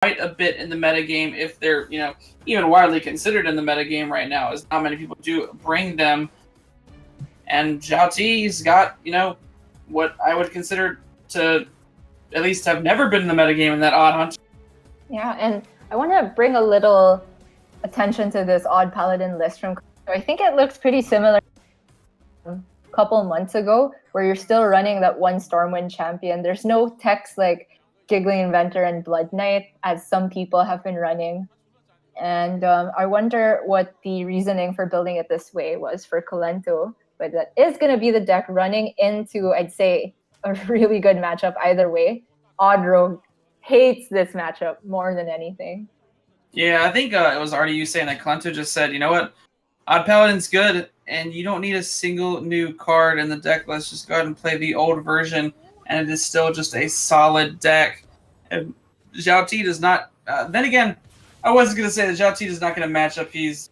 quite a bit in the metagame if they're, even widely considered in the metagame right now, as not many people do bring them. And Zhao Ti's got, what I would consider to at least have never been in the metagame in that Odd Hunter. Yeah, and I want to bring a little attention to this Odd Paladin list from. I think it looks pretty similar a couple months ago, where you're still running that one Stormwind champion. There's no techs like Giggling Inventor and Blood Knight, as some people have been running. And I wonder what the reasoning for building it this way was for Kolento. But that is going to be the deck running into, I'd say, a really good matchup either way. Odd Rogue hates this matchup more than anything. Yeah, I think it was already you saying that Kolento just said, you know what, Odd Paladin's good, and you don't need a single new card in the deck. Let's just go ahead and play the old version, and it is still just a solid deck. And Zhao Ti does not... then again, I wasn't going to say that Zhao Ti is not going to match up he's,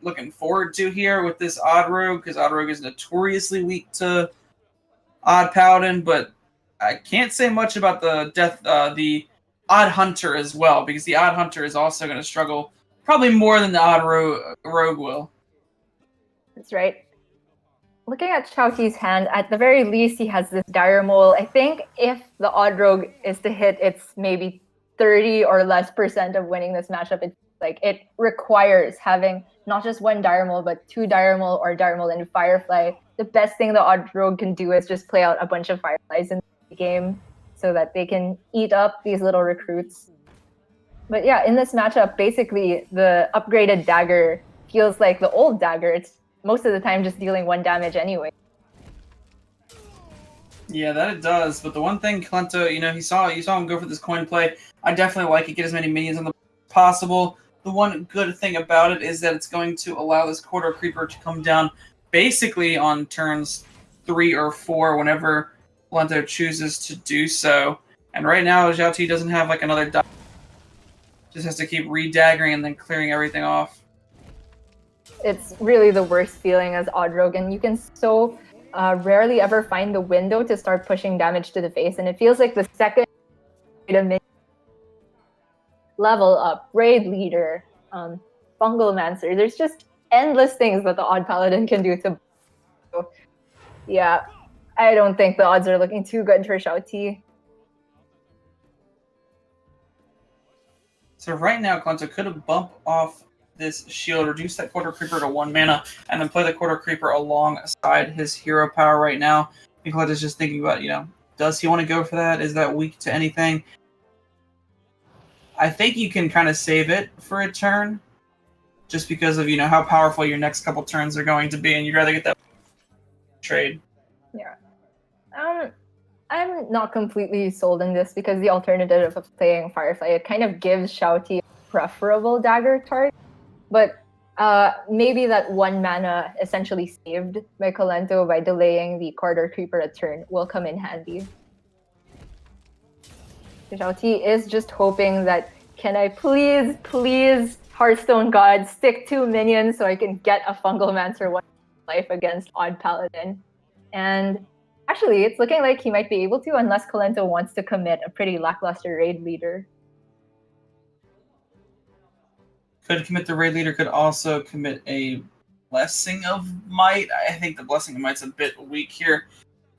looking forward to here with this Odd Rogue, because Odd Rogue is notoriously weak to Odd Paladin, but I can't say much about the Odd Hunter as well, because the Odd Hunter is also going to struggle probably more than the Odd Rogue will. That's right. Looking at Zhao Ti's hand, at the very least, he has this Dire Mole. I think if the Odd Rogue is to hit, it's maybe 30 or less % of winning this matchup. It's like it requires having not just one Dire Mole, but 2 Dire Mole or Dire Mole and Firefly. The best thing the Odd Rogue can do is just play out a bunch of Fireflies in the game so that they can eat up these little recruits. But yeah, in this matchup, basically the upgraded dagger feels like the old dagger. It's most of the time just dealing 1 damage anyway. Yeah, that it does. But the one thing Kolento, you saw him go for this coin play. I definitely like it. Get as many minions on the possible. The one good thing about it is that it's going to allow this Corridor Creeper to come down basically on turns 3 or 4 whenever Kolento chooses to do so. And right now, Zhao Ti doesn't have like another die. Just has to keep re-daggering and then clearing everything off. It's really the worst feeling as Odd Rogue, and you can so rarely ever find the window to start pushing damage to the face, and it feels like the second level up, Raid Leader, Fungalmancer, there's just endless things that the Odd Paladin can do to... So, yeah, I don't think the odds are looking too good for Zhao Ti. So right now, Kolento could bump off this shield, reduce that Quarter Creeper to 1 mana, and then play the Quarter Creeper alongside his hero power right now. Kolento's just thinking about, does he want to go for that? Is that weak to anything? I think you can kind of save it for a turn, just because of, how powerful your next couple turns are going to be, and you'd rather get that trade. Yeah. I'm not completely sold on this, because the alternative of playing Firefly, it kind of gives Zhao Ti a preferable dagger target. But maybe that 1 mana essentially saved by Kolento by delaying the Corridor Creeper a turn will come in handy. Zhao Ti is just hoping that, can I please, Hearthstone God, stick 2 minions so I can get a Fungalmancer 1 life against Odd Paladin. And actually, it's looking like he might be able to, unless Kolento wants to commit a pretty lackluster Raid Leader. Could commit the Raid Leader, could also commit a Blessing of Might. I think the Blessing of Might's a bit weak here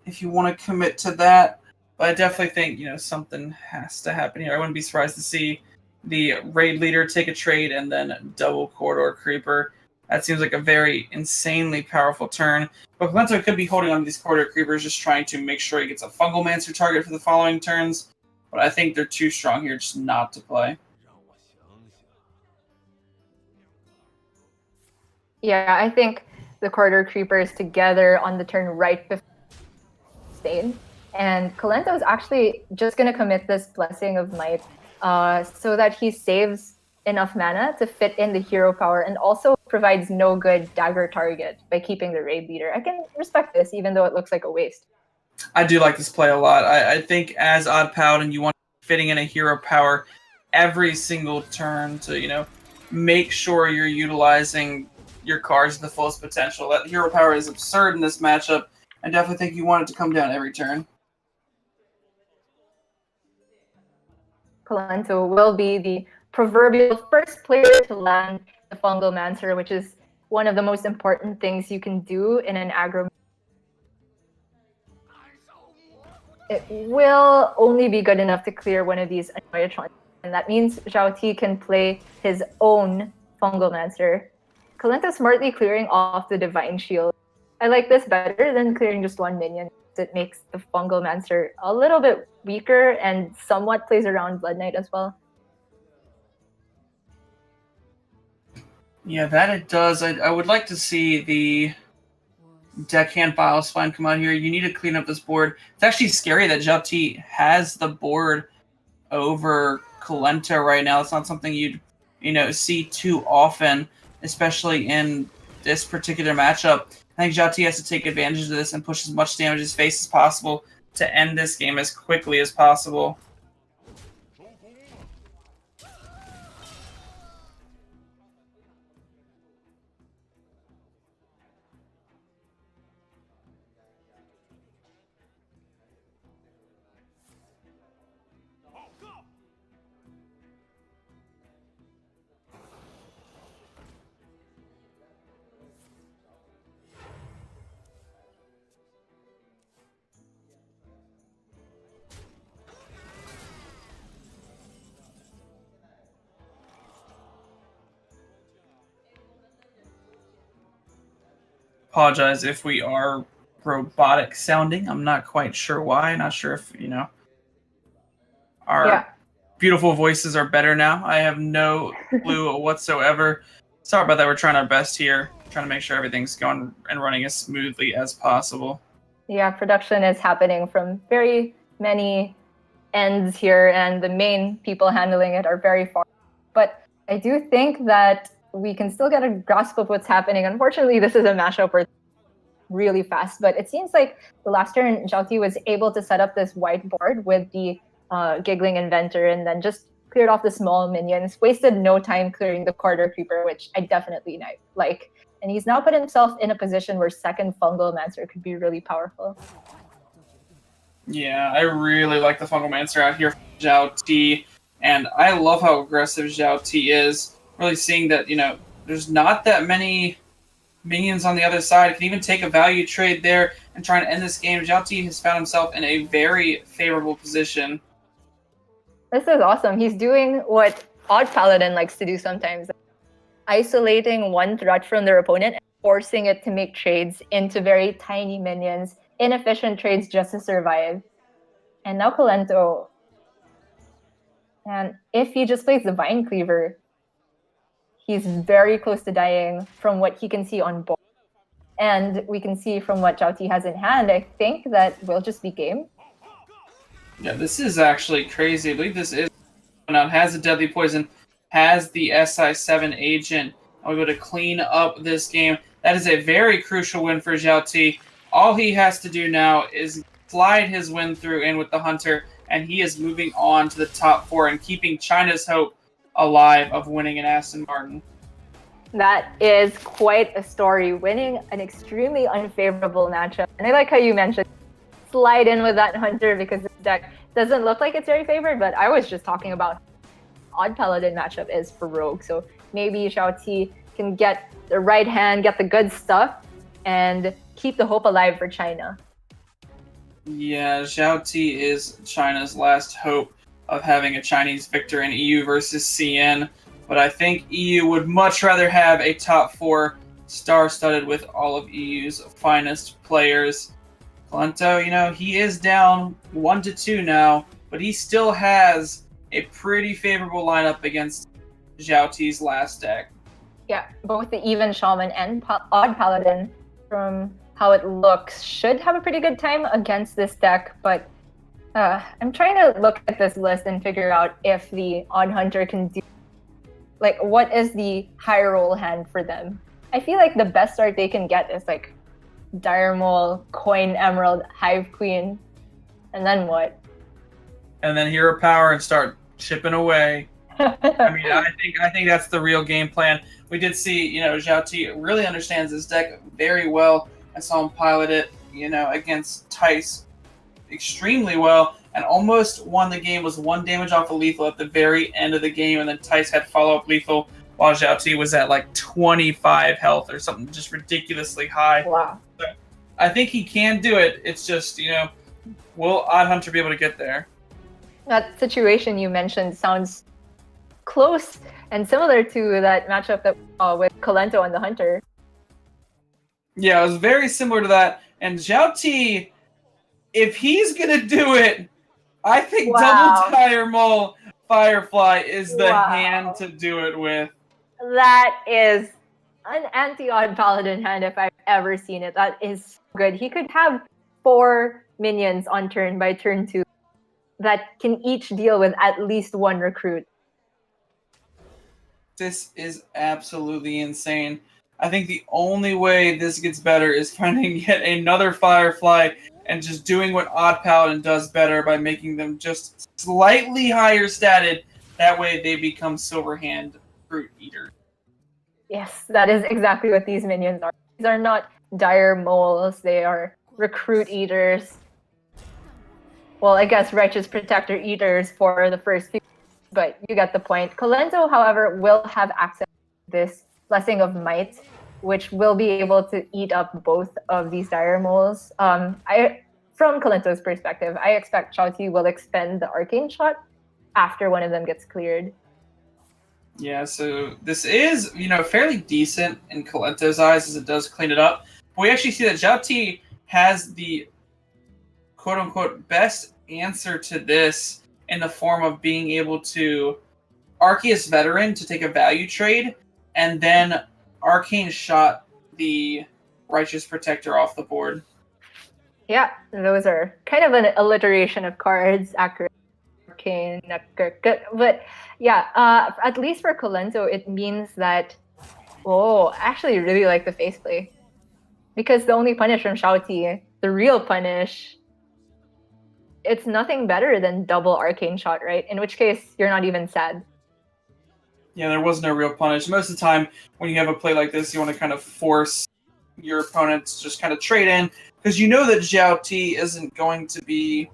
if you want to commit to that. But I definitely think, something has to happen here. I wouldn't be surprised to see the Raid Leader take a trade and then double Corridor Creeper. That seems like a very insanely powerful turn. But Kolento could be holding on to these Corridor Creepers, just trying to make sure he gets a Fungalmancer target for the following turns. But I think they're too strong here just not to play. Yeah, I think the Corridor Creepers together on the turn right before Stain. And Kolento is actually just going to commit this Blessing of Might so that he saves enough mana to fit in the hero power and also provides no good dagger target by keeping the Raid Leader. I can respect this, even though it looks like a waste. I do like this play a lot. I think as Odd Paladin, you want fitting in a hero power every single turn to, make sure you're utilizing your cards to the fullest potential. That hero power is absurd in this matchup. I definitely think you want it to come down every turn. Kalento will be the proverbial first player to land the Fungal Mancer, which is one of the most important things you can do in an aggro. It will only be good enough to clear one of these Annoyatrons, and that means Zhao Ti can play his own Fungal Mancer. Kalento smartly clearing off the Divine Shield. I like this better than clearing just one minion. It makes the Fungal Mancer a little bit weaker and somewhat plays around Blood Knight as well. Yeah, that it does. I would like to see the Deckhand Bilespine come out here. You need to clean up this board. It's actually scary that Zhao Ti has the board over Kalento right now. It's not something you'd see too often, especially in this particular matchup. I think Zhao Ti has to take advantage of this and push as much damage as face as possible to end this game as quickly as possible. Apologize if we are robotic sounding. I'm not quite sure why. Not sure if, our beautiful voices are better now. I have no clue whatsoever. Sorry about that. We're trying our best here. Trying to make sure everything's going and running as smoothly as possible. Yeah, production is happening from very many ends here, and the main people handling it are very far. But I do think that we can still get a grasp of what's happening. Unfortunately, this is a mashup where it's really fast, but it seems like the last turn, Zhao Ti was able to set up this whiteboard with the Giggling Inventor and then just cleared off the small minions, wasted no time clearing the Corridor Creeper, which I definitely like. And he's now put himself in a position where second Fungal Mancer could be really powerful. Yeah, I really like the Fungal Mancer out here for Zhao Ti, and I love how aggressive Zhao Ti is. Really seeing that, there's not that many minions on the other side. Can even take a value trade there and try and end this game. Zhao Ti has found himself in a very favorable position. This is awesome. He's doing what Odd Paladin likes to do sometimes. Isolating one threat from their opponent and forcing it to make trades into very tiny minions, inefficient trades just to survive. And now Kalento. And if he just plays Divine Cleaver, he's very close to dying from what he can see on board. And we can see from what Zhao Ti has in hand, I think that will just be game. Yeah, this is actually crazy. I believe this is out, has a Deadly Poison, has the SI7 agent. We're able to clean up this game. That is a very crucial win for Zhao Ti. All he has to do now is slide his win through in with the Hunter, and he is moving on to the top 4 and keeping China's hope alive of winning an Aston Martin. That is quite a story, winning an extremely unfavorable matchup. And I like how you mentioned slide in with that Hunter because this deck doesn't look like it's very favored, but I was just talking about Odd Paladin matchup is for Rogue. So maybe Zhao Ti can get the right hand, get the good stuff, and keep the hope alive for China. Yeah, Zhao Ti is China's last hope of having a Chinese victor in EU versus CN. But I think EU would much rather have a top 4 star-studded with all of EU's finest players. Kalento, he is down 1-2 now, but he still has a pretty favorable lineup against Zhao Ti's last deck. Yeah, both the Even Shaman and Odd Paladin, from how it looks, should have a pretty good time against this deck, but I'm trying to look at this list and figure out if the Odd Hunter can do, what is the high roll hand for them. I feel like the best start they can get is Dire Mole, Coin Emerald, Hive Queen, and then what? And then Hero Power and start chipping away. I think that's the real game plan. We did see, Zhao Ti really understands this deck very well. I saw him pilot it, against Tice extremely well. and almost won the game, was 1 damage off of lethal at the very end of the game, and then Tice had follow-up lethal while Zhao Ti was at like 25 health or something just ridiculously high. Wow. But I think he can do it. It's just, will Odd Hunter be able to get there? That situation you mentioned sounds close and similar to that matchup that with Kolento and the Hunter. Yeah, it was very similar to that. And Zhao Ti, if he's going to do it, I think Double Tire Mole Firefly is the hand to do it with. That is an anti-odd paladin hand if I've ever seen it. That is good. He could have 4 minions on turn by turn 2 that can each deal with at least 1 recruit. This is absolutely insane. I think the only way this gets better is finding yet another Firefly and just doing what Odd Paladin does better by making them just slightly higher statted. That way they become Silverhand Fruit Eaters. Yes, that is exactly what these minions are. These are not dire moles. They are recruit eaters. Well, I guess Righteous Protector eaters for the first few, but you get the point. Kolento, however, will have access to this Blessing of Might, which will be able to eat up both of these dire moles. From Kolento's perspective, I expect Zhao Ti will expend the Arcane Shot after one of them gets cleared. Yeah, so this is, fairly decent in Kolento's eyes as it does clean it up. But we actually see that Zhao Ti has the quote-unquote best answer to this in the form of being able to Arceus Veteran to take a value trade, and then Arcane Shot the Righteous Protector off the board. Yeah, those are kind of an alliteration of cards, accurate. But yeah, at least for Kolento, it means that, I actually really like the face play. Because the only punish from Zhao Ti, the real punish, it's nothing better than double Arcane Shot, right? In which case, you're not even sad. Yeah, there was no real punish. Most of the time, when you have a play like this, you want to kind of force your opponent to just kind of trade in, because you know that Zhao Ti isn't going to be...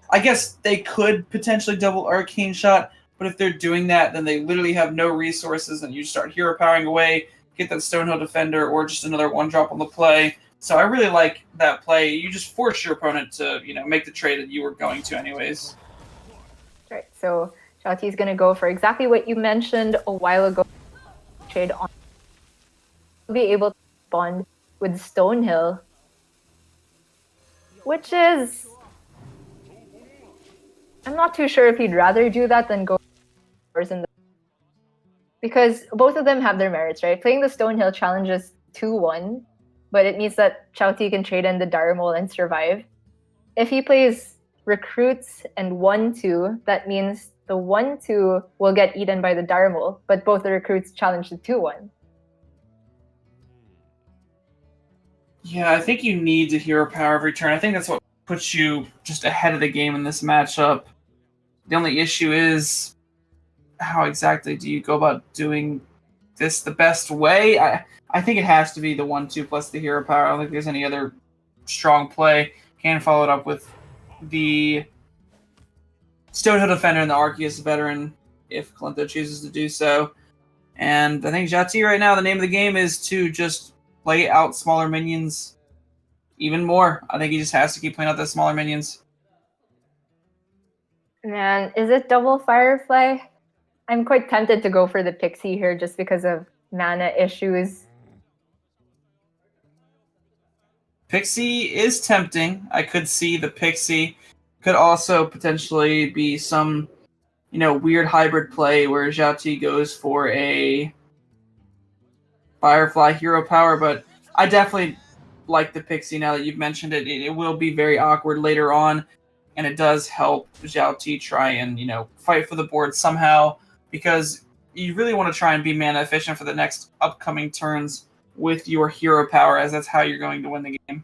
I guess they could potentially double Arcane Shot, but if they're doing that, then they literally have no resources, and you start hero powering away, get that Stonehill Defender, or just another 1-drop on the play. So I really like that play. You just force your opponent to, make the trade that you were going to anyways. Right, so Zhao Ti is going to go for exactly what you mentioned a while ago. Trade on. Be able to bond with Stonehill, which is... I'm not too sure if he'd rather do that than go in the... Because both of them have their merits, right? Playing the Stonehill challenges 2-1, but it means that Zhao Ti can trade in the Dire Mole and survive. If he plays Recruits and 1-2, that means the 1-2 will get eaten by the Dire Mole, but both the Recruits challenge the 2-1. Yeah, I think you need to hero power every turn. I think that's what puts you just ahead of the game in this matchup. The only issue is, how exactly do you go about doing this the best way? I think it has to be the 1-2 plus the hero power. I don't think there's any other strong play. Can follow it up with the Stonehill Defender and the Arceus Veteran if Kolento chooses to do so. And I think Zhao Ti right now, the name of the game is to just play out smaller minions even more. I think he just has to keep playing out those smaller minions. Man, is it double Firefly? I'm quite tempted to go for the Pixie here just because of mana issues. Pixie is tempting. I could see the Pixie. Could also potentially be some, weird hybrid play where Zhao Ti goes for a Firefly hero power, but I definitely like the Pixie now that you've mentioned it. It will be very awkward later on, and it does help Zhao Ti try and, fight for the board somehow, because you really want to try and be mana efficient for the next upcoming turns with your hero power, as that's how you're going to win the game.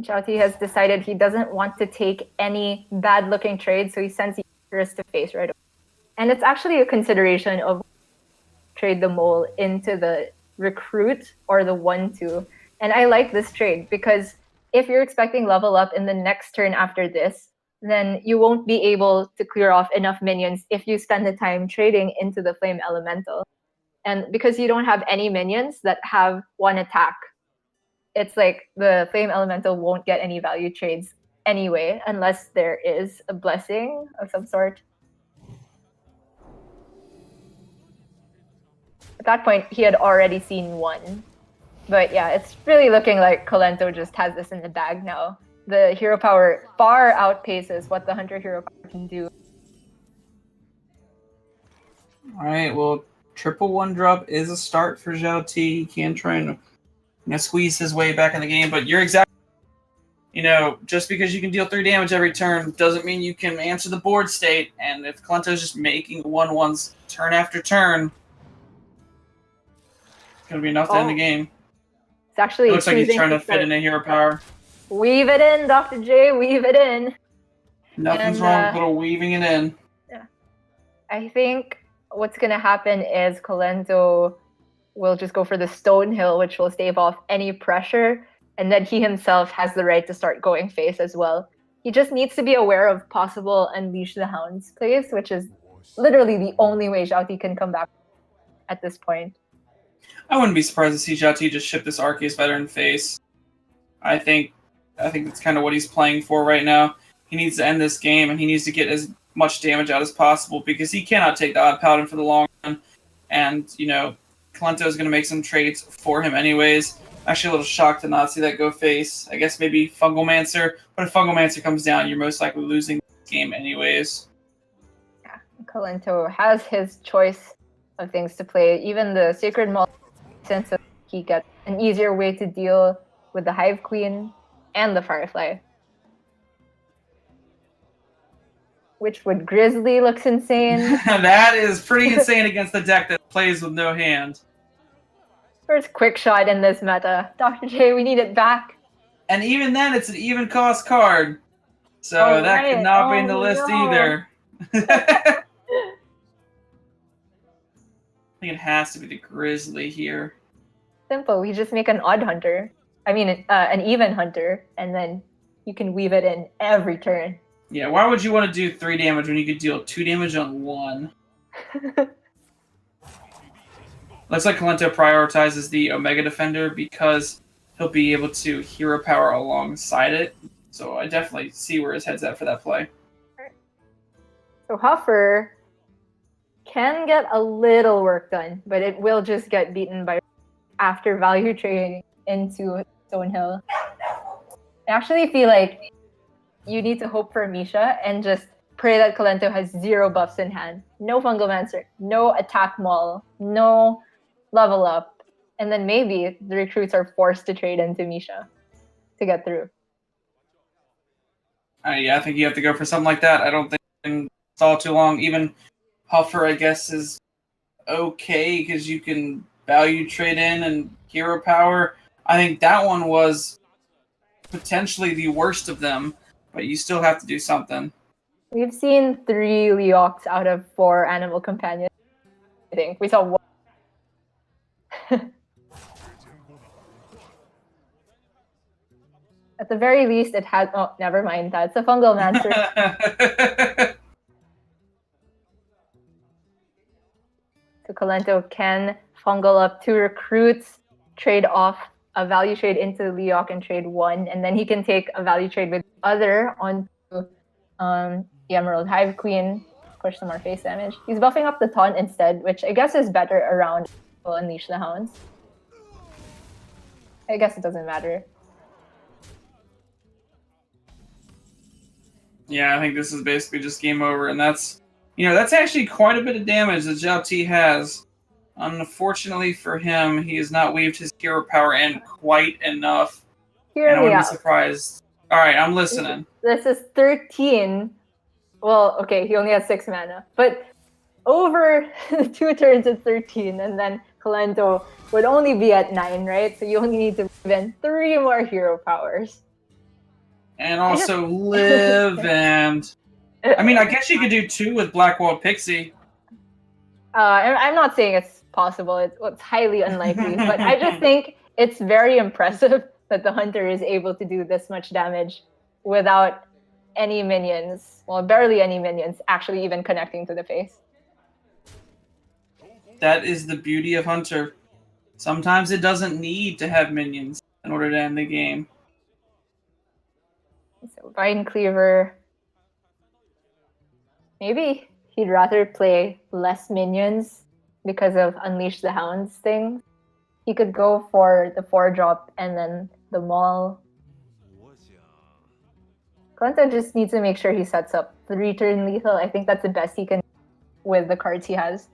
Zhao Ti has decided he doesn't want to take any bad-looking trades, so he sends Icarus to face right away. And it's actually a consideration of trade the mole into the recruit or the 1-2. And I like this trade because if you're expecting level up in the next turn after this, then you won't be able to clear off enough minions if you spend the time trading into the Flame Elemental. And because you don't have any minions that have one attack, it's like the Flame Elemental won't get any value trades anyway, unless there is a blessing of some sort. At that point, he had already seen one. But yeah, it's really looking like Kolento just has this in the bag now. The hero power far outpaces what the Hunter hero power can do. Alright, well, triple 1-drop is a start for Zhao T. He can try and squeeze his way back in the game, but you're exactly... just because you can deal 3 damage every turn doesn't mean you can answer the board state, and if Kolento's just making 1/1s turn after turn, it's going to be enough to end the game. It's actually it looks like he's trying to fit in a hero power. Weave it in, Dr. J, weave it in. Nothing's wrong with little weaving it in. Yeah. I think what's going to happen is Kolento will just go for the Stonehill, which will stave off any pressure, and then he himself has the right to start going face as well. He just needs to be aware of possible Unleash the Hounds plays, which is literally the only way Zhao T can come back at this point. I wouldn't be surprised to see Zhao T just ship this Arceus veteran face. I think that's kind of what he's playing for right now. He needs to end this game, and he needs to get as much damage out as possible, because he cannot take the Odd Paladin for the long run. And, Kolento is going to make some trades for him anyways. Actually, a little shocked to not see that go face. I guess maybe Fungalmancer, but if Fungalmancer comes down, you're most likely losing the game anyways. Yeah, Kolento has his choice of things to play. Even the Sacred Maul, since he gets an easier way to deal with the Hive Queen and the Firefly. Which would Grizzly looks insane. That is pretty insane against the deck that plays with no hand. First quick shot in this meta. Dr. J, we need it back. And even then, it's an even cost card. So that could not be in the list either. I think it has to be the Grizzly here. Simple. We just make an odd hunter. I mean, an even hunter, and then you can weave it in every turn. Yeah, why would you want to do 3 damage when you could deal 2 damage on 1? Looks like Kolento prioritizes the Omega Defender because he'll be able to hero power alongside it. So I definitely see where his head's at for that play. So Huffer can get a little work done, but it will just get beaten by after value trading into Stonehill. I actually feel like you need to hope for Misha and just pray that Kolento has 0 buffs in hand. No Fungalmancer, no Attack Maul, no level up. And then maybe the recruits are forced to trade into Misha to get through. Yeah, I think you have to go for something like that. I don't think you can stall too long. Even Huffer, I guess, is okay because you can value trade in and hero power. I think that one was potentially the worst of them, but you still have to do something. We've seen 3 Leox out of 4 animal companions. I think we saw 1. At the very least, it has. Oh, never mind. That's a Fungalmancer. So Kolento can fungal up 2 recruits, trade off a value trade into Leoc and trade 1, and then he can take a value trade with other onto the Emerald Hive Queen, push some more face damage. He's buffing up the taunt instead, which I guess is better around Unleash the Hounds. I guess it doesn't matter. Yeah, I think this is basically just game over, and that's actually quite a bit of damage that Zhao T has. Unfortunately for him, he has not weaved his hero power in quite enough. Hear and I me wouldn't out. be surprised. All right, I'm listening. This is 13. Well, okay, he only has 6 mana, but over 2 turns it's 13, and then Kolento would only be at 9, right? So you only need to spend 3 more hero powers. And also live and... I mean, I guess you could do 2 with Blackwall Pixie. I'm not saying it's possible. It's highly unlikely. But I just think it's very impressive that the Hunter is able to do this much damage without any minions, well, barely any minions, actually even connecting to the face. That is the beauty of Hunter. Sometimes it doesn't need to have minions in order to end the game. So Vine Cleaver, maybe he'd rather play less minions because of Unleash the Hounds thing. He could go for the 4-drop and then the Maul. Kalento just needs to make sure he sets up the return lethal. I think that's the best he can do with the cards he has.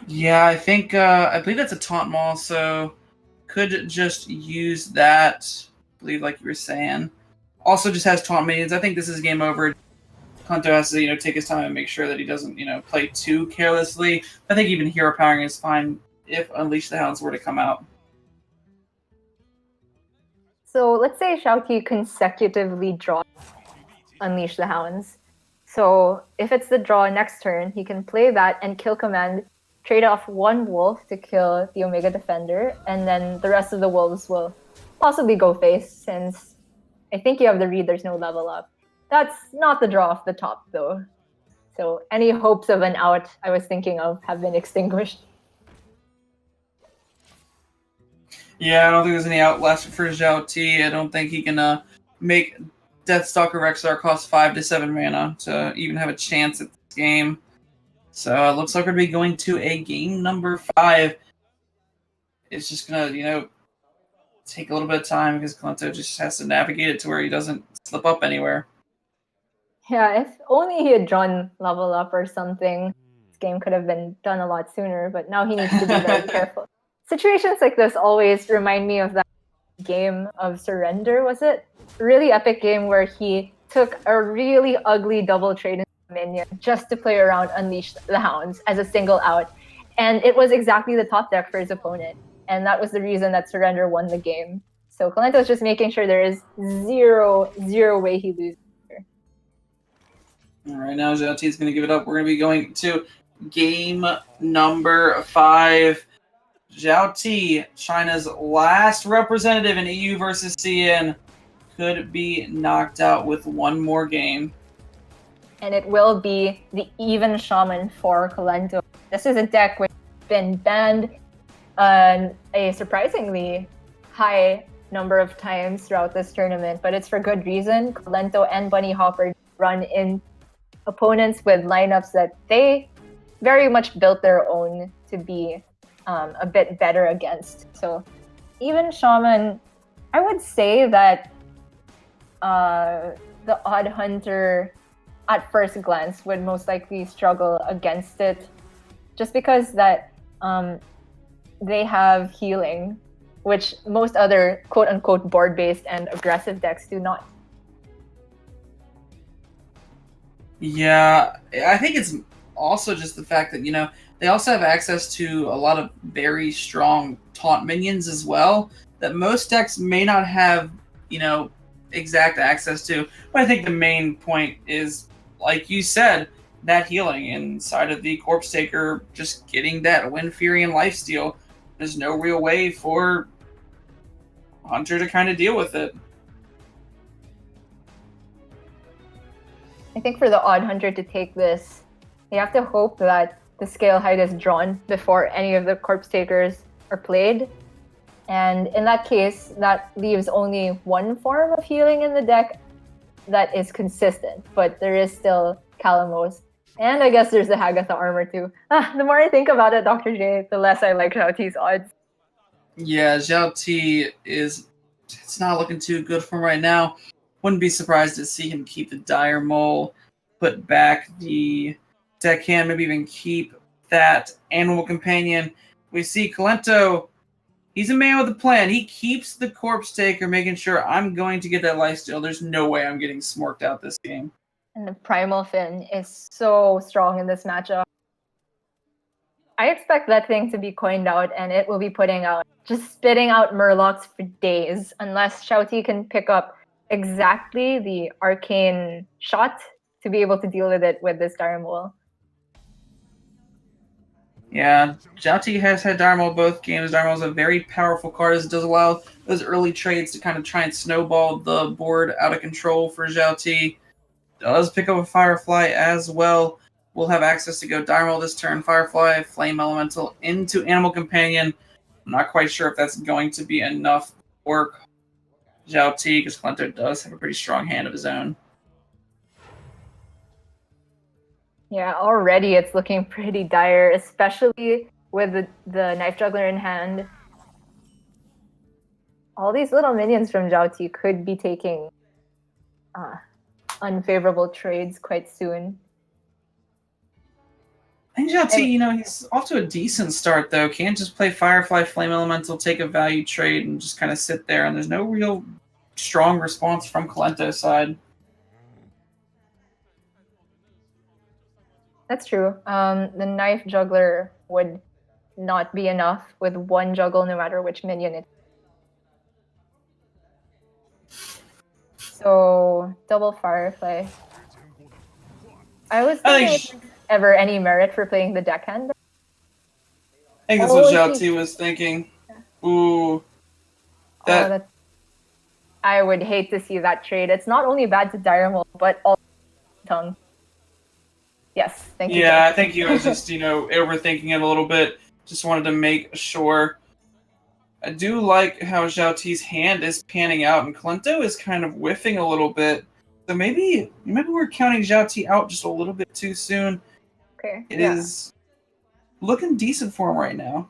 Yeah, I believe that's a taunt Maul, so could just use that. I believe, like you were saying. Also, just has taunt minions. I think this is game over. Kanto has to, take his time and make sure that he doesn't, play too carelessly. I think even hero powering is fine if Unleash the Hounds were to come out. So let's say Xiaoqi consecutively draws Unleash the Hounds. So if it's the draw next turn, he can play that and kill command, trade off one wolf to kill the Omega Defender, and then the rest of the wolves will possibly go face, since I think you have the read, there's no level up. That's not the draw off the top, though. So any hopes of an out I was thinking of have been extinguished. Yeah, I don't think there's any out left for Zhao T. I don't think he can make Deathstalker Rexar cost 5 to 7 mana to even have a chance at this game. So it looks like we're going to be going to a game number 5. It's just going to, take a little bit of time because Kalento just has to navigate it to where he doesn't slip up anywhere. Yeah, if only he had drawn level up or something, this game could have been done a lot sooner, but now he needs to be very careful. Situations like this always remind me of that game of Surrender, was it? Really epic game where he took a really ugly double trade in minion just to play around Unleash the Hounds as a single out. And it was exactly the top deck for his opponent. And that was the reason that Surrender won the game. So Kalento's just making sure there is zero way he loses. All right, now Zhao T is going to give it up. We're going to be going to game number 5. Zhao T, China's last representative in EU versus CN, could be knocked out with one more game. And it will be the Even Shaman for Kalento. This is a deck which has been banned a surprisingly high number of times throughout this tournament, but it's for good reason. Kalento and Bunny Hopper run in opponents with lineups that they very much built their own to be a bit better against. So Even Shaman, I would say that the Odd Hunter at first glance would most likely struggle against it, just because that they have healing, which most other quote-unquote board-based and aggressive decks do not. Yeah, I think it's also just the fact that, they also have access to a lot of very strong taunt minions as well that most decks may not have, exact access to. But I think the main point is, like you said, that healing inside of the Corpse Taker, just getting that Wind Fury and Lifesteal. There's no real way for Hunter to kind of deal with it. I think for the Odd Hunter to take this, you have to hope that the Scale Height is drawn before any of the Corpse Takers are played. And in that case, that leaves only one form of healing in the deck that is consistent, but there is still Calamos. And I guess there's the Hagatha armor too. The more I think about it, Dr. J, the less I like Zhao T's odds. Yeah, Zhao T it's not looking too good for him right now. Wouldn't be surprised to see him keep the Dire Mole, put back the Deckhand, maybe even keep that Animal Companion. We see Kalento, he's a man with a plan. He keeps the Corpse Taker, making sure I'm going to get that lifesteal. There's no way I'm getting smorked out this game. And the Primal Fin is so strong in this matchup. I expect that thing to be coined out, and it will be just spitting out Murlocs for days, unless Xiaoqi can pick up exactly the arcane shot to be able to deal with it with this Dire Mole. Yeah, Zhao has had Dharma both games. Dharma is a very powerful card as it does allow those early trades to kind of try and snowball the board out of control for Zhao. Does pick up a Firefly as well. We'll have access to go Dharma this turn, Firefly, Flame Elemental into Animal Companion. I'm not quite sure if that's going to be enough for Zhao because Kalento does have a pretty strong hand of his own. Yeah, already it's looking pretty dire, especially with the Knife Juggler in hand. All these little minions from Zhao could be taking unfavorable trades quite soon. I think Zhao he's off to a decent start, though. Can't just play Firefly, Flame Elemental, take a value trade, and just kind of sit there, and there's no real strong response from Kalento's side. That's true. The Knife Juggler would not be enough with one juggle, no matter which minion it is. So, double Firefly. I was thinking ever any merit for playing the deckhand. I think that's what Zhao was thinking. Ooh. I would hate to see that trade. It's not only bad to Diramol, but also tongue. Yes, thank you. Yeah, I think he was just, overthinking it a little bit. Just wanted to make sure. I do like how Zhao hand is panning out, and Kalento is kind of whiffing a little bit. So maybe we're counting Zhao out just a little bit too soon. Okay. It is looking decent for him right now.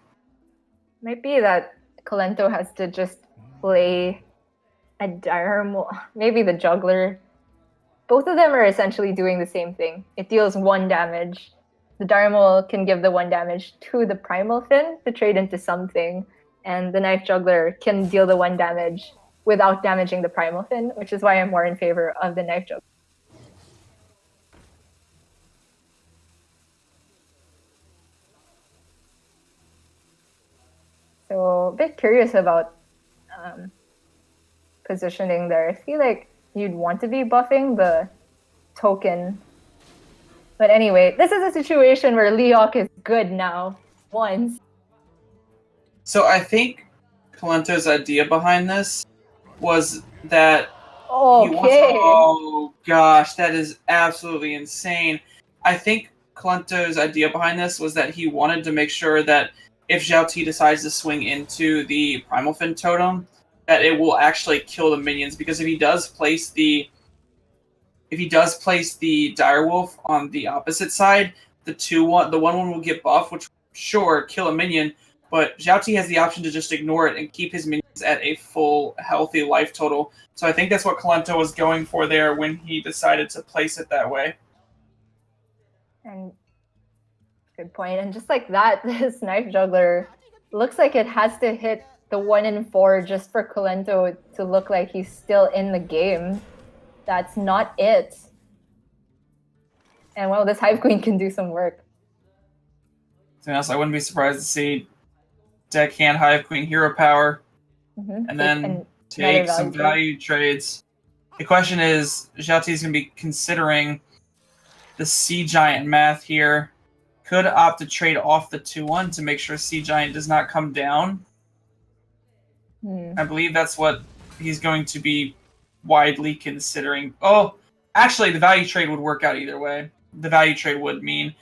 Might be that Kalento has to just play a Diramol, maybe the Juggler. Both of them are essentially doing the same thing. It deals 1 damage. The Diramol can give the 1 damage to the Primal Fin to trade into something, and the Knife Juggler can deal the 1 damage without damaging the Primal Fin, which is why I'm more in favor of the Knife Juggler. So, a bit curious about positioning there. I feel like you'd want to be buffing the token. But anyway, this is a situation where Leok is good now, once. So I think Kalento's idea behind this was that oh gosh, that is absolutely insane. I think Kalento's idea behind this was that he wanted to make sure that if Zhao decides to swing into the Primal Fin totem, that it will actually kill the minions, because if he does place the Direwolf on the opposite side, the 1/1 will get buffed, which sure kill a minion, but Zhao has the option to just ignore it and keep his minions at a full healthy life total. So I think that's what Kalento was going for there when he decided to place it that way. And good point. And just like that, this Knife Juggler looks like it has to hit the 1 in 4 just for Kalento to look like he's still in the game. That's not it. And well, this Hive Queen can do some work. To be honest, I wouldn't be surprised to see deckhand Hive Queen hero power, and then take some value trades. The question is, Zhao is going to be considering the Sea Giant math here. Could opt to trade off the 2/1 to make sure Sea Giant does not come down. I believe that's what he's going to be widely considering. Oh, actually, the value trade would work out either way. The value trade would mean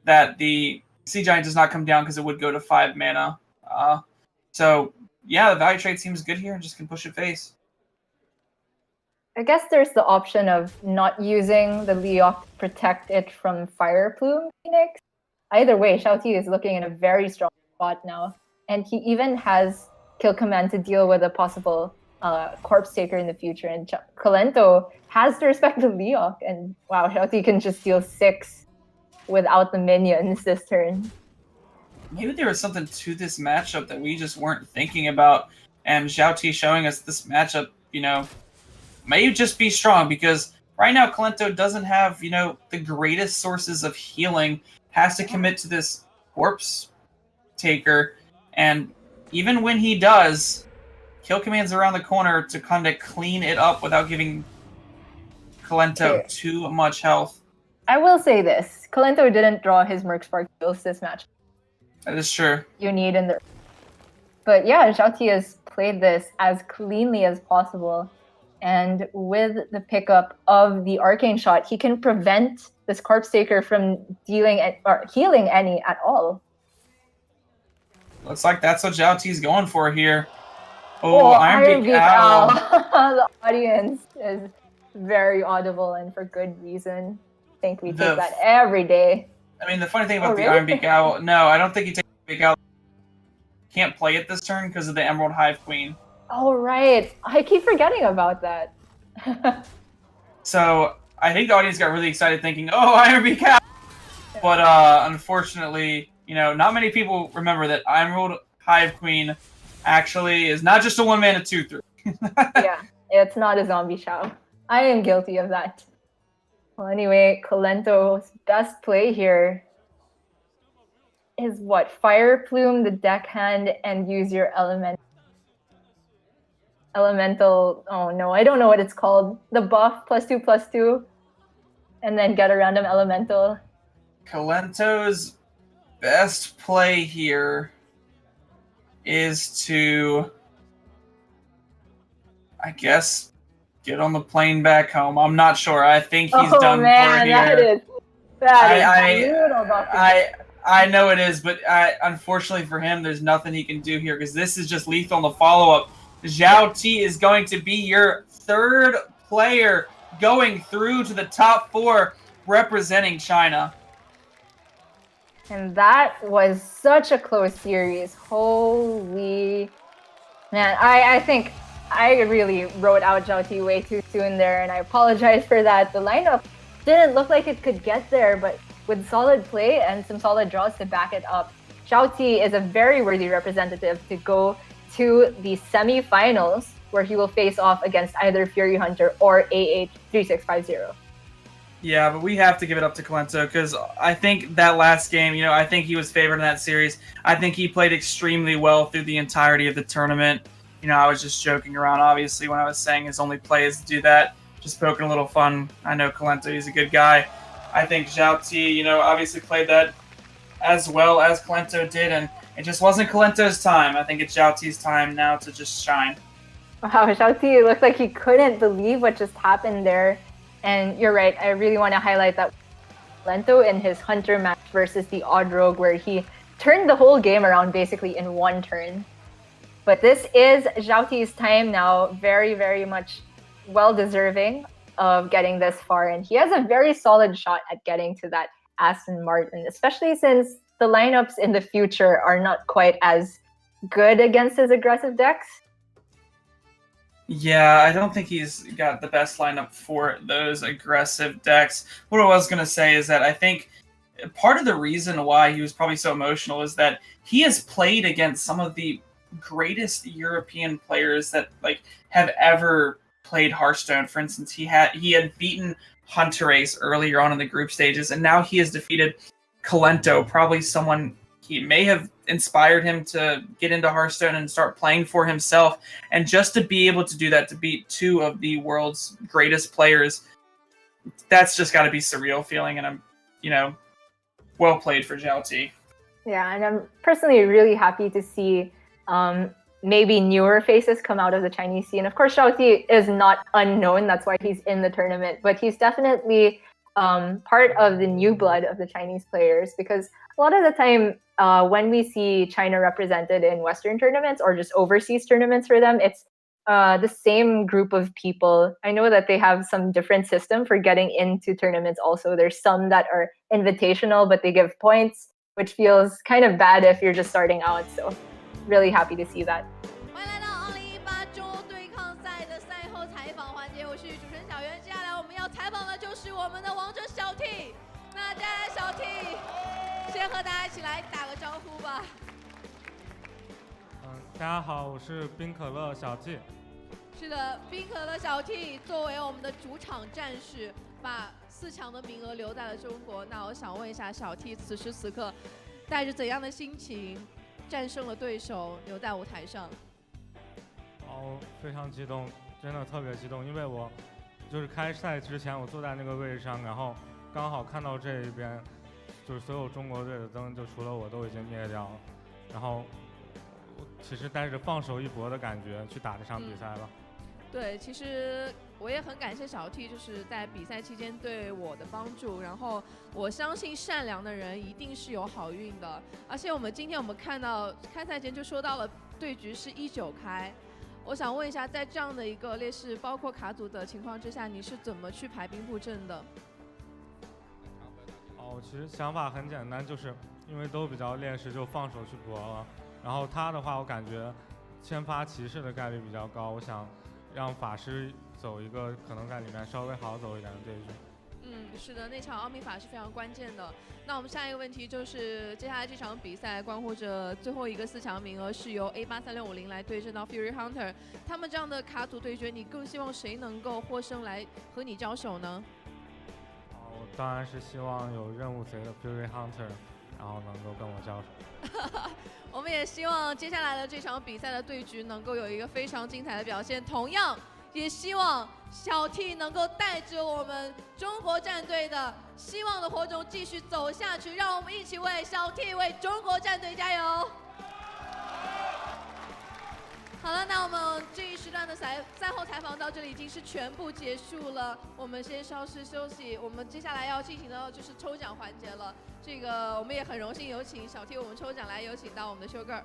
that the Sea Giant does not come down because it would go to 5 mana. So, yeah, the value trade seems good here and just can push it face. I guess there's the option of not using the Leok to protect it from Fire Plume Phoenix. Either way, Zhao is looking in a very strong spot now. And he even has Kill Command to deal with a possible Corpse Taker in the future. And Kalento has to respect the Leok. And wow, Zhao can just deal 6 without the minions this turn. Maybe there was something to this matchup that we just weren't thinking about. And Zhao showing us this matchup, may just be strong, because right now Kalento doesn't have, the greatest sources of healing, has to commit to this Corpse Taker, and even when he does, Kill Command's around the corner to kind of clean it up without giving Kalento too much health. I will say this, Kalento didn't draw his Mercspark kills this match. That is true. you need in the. But yeah, Xiaoti has played this as cleanly as possible. And with the pickup of the arcane shot, he can prevent this Corpse Taker from dealing or healing any at all. Looks like that's what Zhao T's going for here. Oh, Iron Beak Owl. The audience is very audible and for good reason. I think we take that every day. I mean, the funny thing about the Iron Beak Owl, no, I don't think you take the Beak Owl. Can't play it this turn because of the Emerald Hive Queen. Oh, right. I keep forgetting about that. So I think the audience got really excited thinking, oh, Iron Beak Owl. But unfortunately, not many people remember that Emerald Hive Queen actually is not just a 1-mana 2/3. Yeah, it's not a zombie Shao. I am guilty of that. Well, anyway, Colento's best play here is what? Fire Plume the deckhand and use your elemental. Oh no, I don't know what it's called. The buff +2/+2, and then get a random elemental. Colento's best play here is to, I guess, get on the plane back home. I'm not sure. I think he's done for here. That is brutal. I know it is, but unfortunately for him, there's nothing he can do here because this is just lethal on the follow-up. Zhao T is going to be your third player going through to the top 4 representing China. And that was such a close series. Holy man, I think I really wrote out Zhao T way too soon there, and I apologize for that. The lineup didn't look like it could get there, but with solid play and some solid draws to back it up, Zhao T is a very worthy representative to go to the semi-finals, where he will face off against either Fury Hunter or AH3650. Yeah, but we have to give it up to Colento because I think that last game, I think he was favored in that series. I think he played extremely well through the entirety of the tournament. I was just joking around, obviously, when I was saying his only play is to do that. Just poking a little fun. I know Colento, he's a good guy. I think Zhao T, obviously played that as well as Colento did, and it just wasn't Colento's time. I think it's Zhao T's time now to just shine. Wow, Zhao T looked like he couldn't believe what just happened there. And you're right, I really want to highlight that Colento in his Hunter match versus the Odd Rogue, where he turned the whole game around basically in one turn. But this is Zhao T's time now, very, very much well-deserving of getting this far. And he has a very solid shot at getting to that Aston Martin, especially since the lineups in the future are not quite as good against his aggressive decks. Yeah, I don't think he's got the best lineup for those aggressive decks. What I was going to say is that I think part of the reason why he was probably so emotional is that he has played against some of the greatest European players that have ever played Hearthstone. For instance, he had beaten Hunterace earlier on in the group stages, and now he has defeated Colento, probably someone he may have inspired him to get into Hearthstone and start playing for himself. And just to be able to do that, to beat 2 of the world's greatest players, that's just got to be surreal feeling. And I'm, well played for Zhao T. Yeah, and I'm personally really happy to see maybe newer faces come out of the Chinese scene. Of course, Zhao T is not unknown. That's why he's in the tournament. But he's definitely part of the new blood of the Chinese players, because a lot of the time when we see China represented in Western tournaments or just overseas tournaments for them, it's the same group of people. I know that they have some different system for getting into tournaments also. There's some that are invitational, but they give points, which feels kind of bad if you're just starting out. So really happy to see that.大家好，我是冰可乐小 T。是的，冰可乐小 T 作为我们的主场战士，把4强的名额留在了中国。那我想问一下小 T， 此时此刻带着怎样的心情战胜了对手，留在舞台上？非常激动，真的特别激动，因为我就是开赛之前我坐在那个位置上，然后刚好看到这一边就是所有中国队的灯就除了我都已经灭掉了，然后我其实带着放手一搏的感觉去打这场比赛了。对，其实我也很感谢小 T， 就是在比赛期间对我的帮助。然后我相信善良的人一定是有好运的。而且今天我们看到开赛前就说到了对局是1-9开，我想问一下，在这样的一个劣势包括卡组的情况之下，你是怎么去排兵布阵的？其实想法很简单，就是因为都比较劣势，就放手去搏了。然后他的话，我感觉先发骑士的概率比较高，我想让法师走一个可能在里面稍微好走一点的对局。是的，那场奥秘法是非常关键的。那我们下一个问题就是，接下来这场比赛关乎着最后一个4强名额，是由 A83650来对阵到 Fury Hunter。他们这样的卡组对决，你更希望谁能够获胜来和你交手呢？我当然是希望有任务贼的 Fury Hunter， 然后能够跟我交手。我们也希望接下来的这场比赛的对局能够有一个非常精彩的表现，同样也希望小 T 能够带着我们中国战队的希望的火种继续走下去，让我们一起为小 T 为中国战队加油！好了，那我们这一时段的赛后采访到这里已经是全部结束了，我们先稍事休息。我们接下来要进行的就是抽奖环节了。这个我们也很荣幸有请小 T 我们抽奖来有请到我们的修 girl。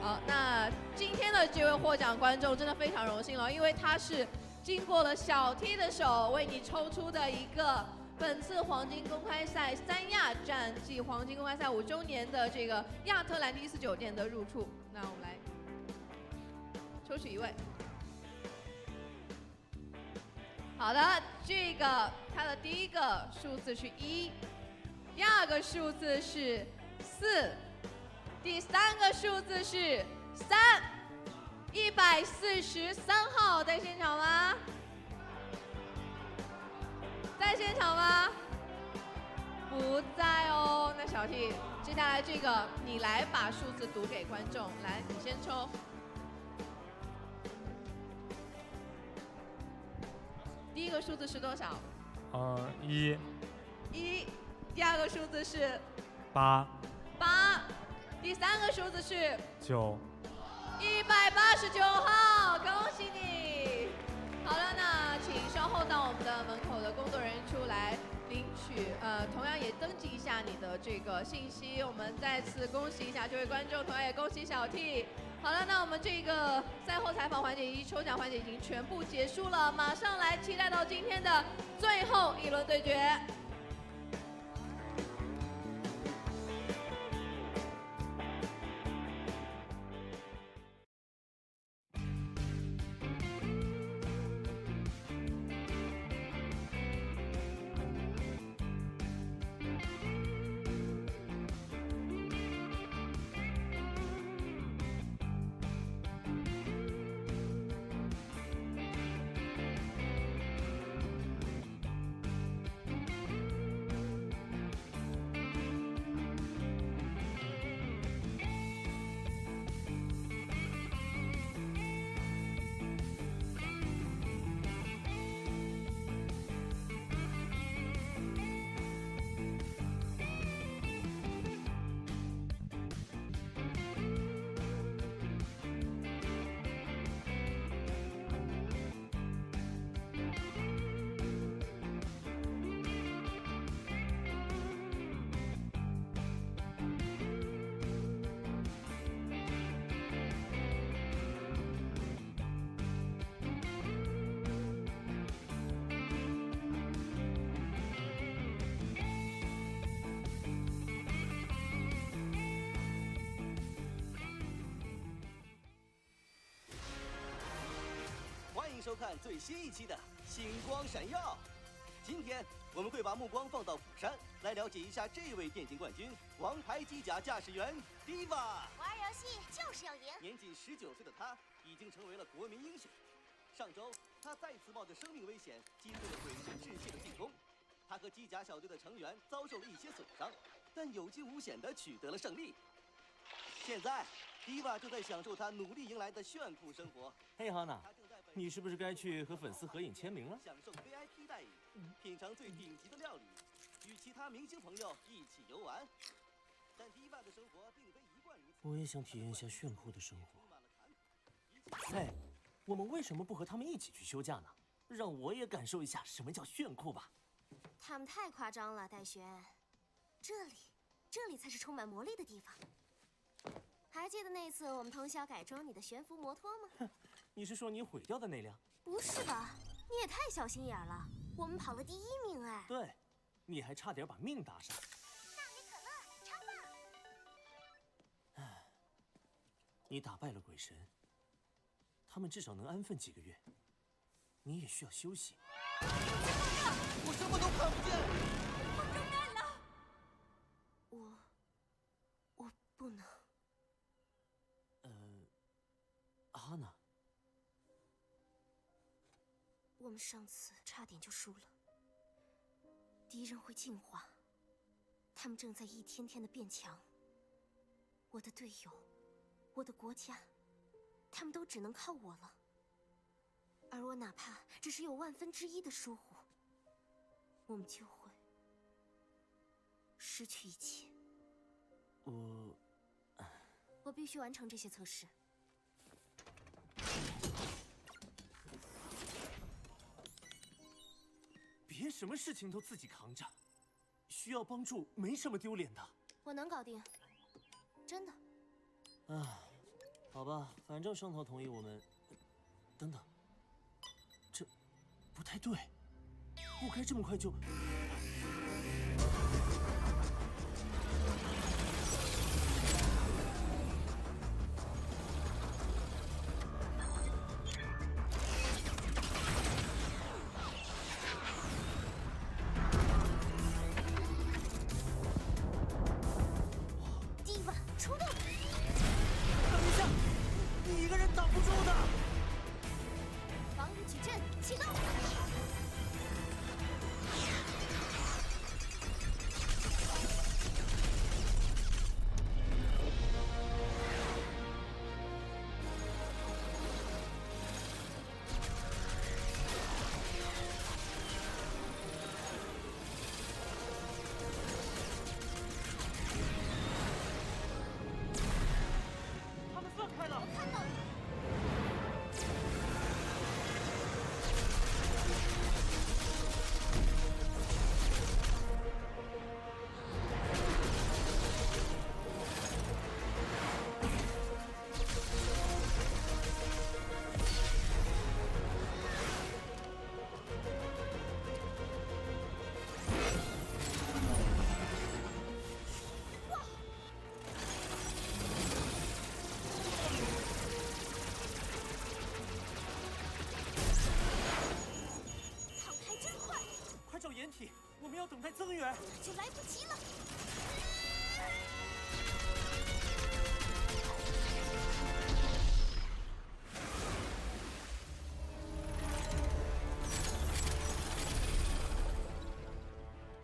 好，那今天的这位获奖观众真的非常荣幸了，因为他是经过了小 T 的手为你抽出的一个本次黄金公开赛3亚战暨黄金公开赛5周年的这个亚特兰蒂斯酒店的入处。那我们来抽取一位。好的，这个它的第一个数字是1，第二个数字是4，第三个数字是3，143号在现场吗？在现场吗？不在哦。那小 T， 接下来这个你来把数字读给观众，来，你先抽。第一个数字是多少1。第二个数字是8。第三个数字是9。189号，恭喜你！好了，那请稍后到我们的门口的工作人员处来领取，同样也登记一下你的这个信息。我们再次恭喜一下这位观众，同样也恭喜小 T。好了，那我们这个赛后采访环节以及抽奖环节已经全部结束了，马上来期待到今天的最后一轮对决。收看最新一期的星光闪耀。今天我们会把目光放到釜山，来了解一下这位电竞冠军——王牌机甲驾驶员 Diva。玩游戏就是要赢。年仅19岁的他已经成为了国民英雄。上周，他再次冒着生命危险击退了鬼神致谢的进攻。他和机甲小队的成员遭受了一些损伤，但有惊无险地取得了胜利。现在 ，Diva 正在享受他努力迎来的炫酷生活。嘿，哈娜，你是不是该去和粉丝合影签名了？享受 VIP 待遇。品尝最顶级的料理，与其他明星朋友一起游玩。但迪瓦的生活并非一贯如此。我也想体验一下炫酷的生活。嘿，我们为什么不和他们一起去休假呢？让我也感受一下什么叫炫酷吧。他们太夸张了，戴璇。这里才是充满魔力的地方。还记得那次我们通宵改装你的悬浮摩托吗？哼，你是说你毁掉的那辆？不是吧？你也太小心眼了。我们跑了第1名哎。对，你还差点把命搭上。大杯可乐，超棒！唉，你打败了鬼神，他们至少能安分几个月。你也需要休息。我什么都看不见。我中弹了。我不能。阿娜，我们上次差点就输了。敌人会进化，他们正在一天天的变强。我的队友，我的国家，他们都只能靠我了。而我哪怕只是有1/1000的疏忽，我们就会失去一切。我必须完成这些测试。别什么事情都自己扛着，需要帮助没什么丢脸的。我能搞定，真的。好吧，反正上头同意我们。等等，这不太对，不该这么快就。我们要等待增援，就来不及了。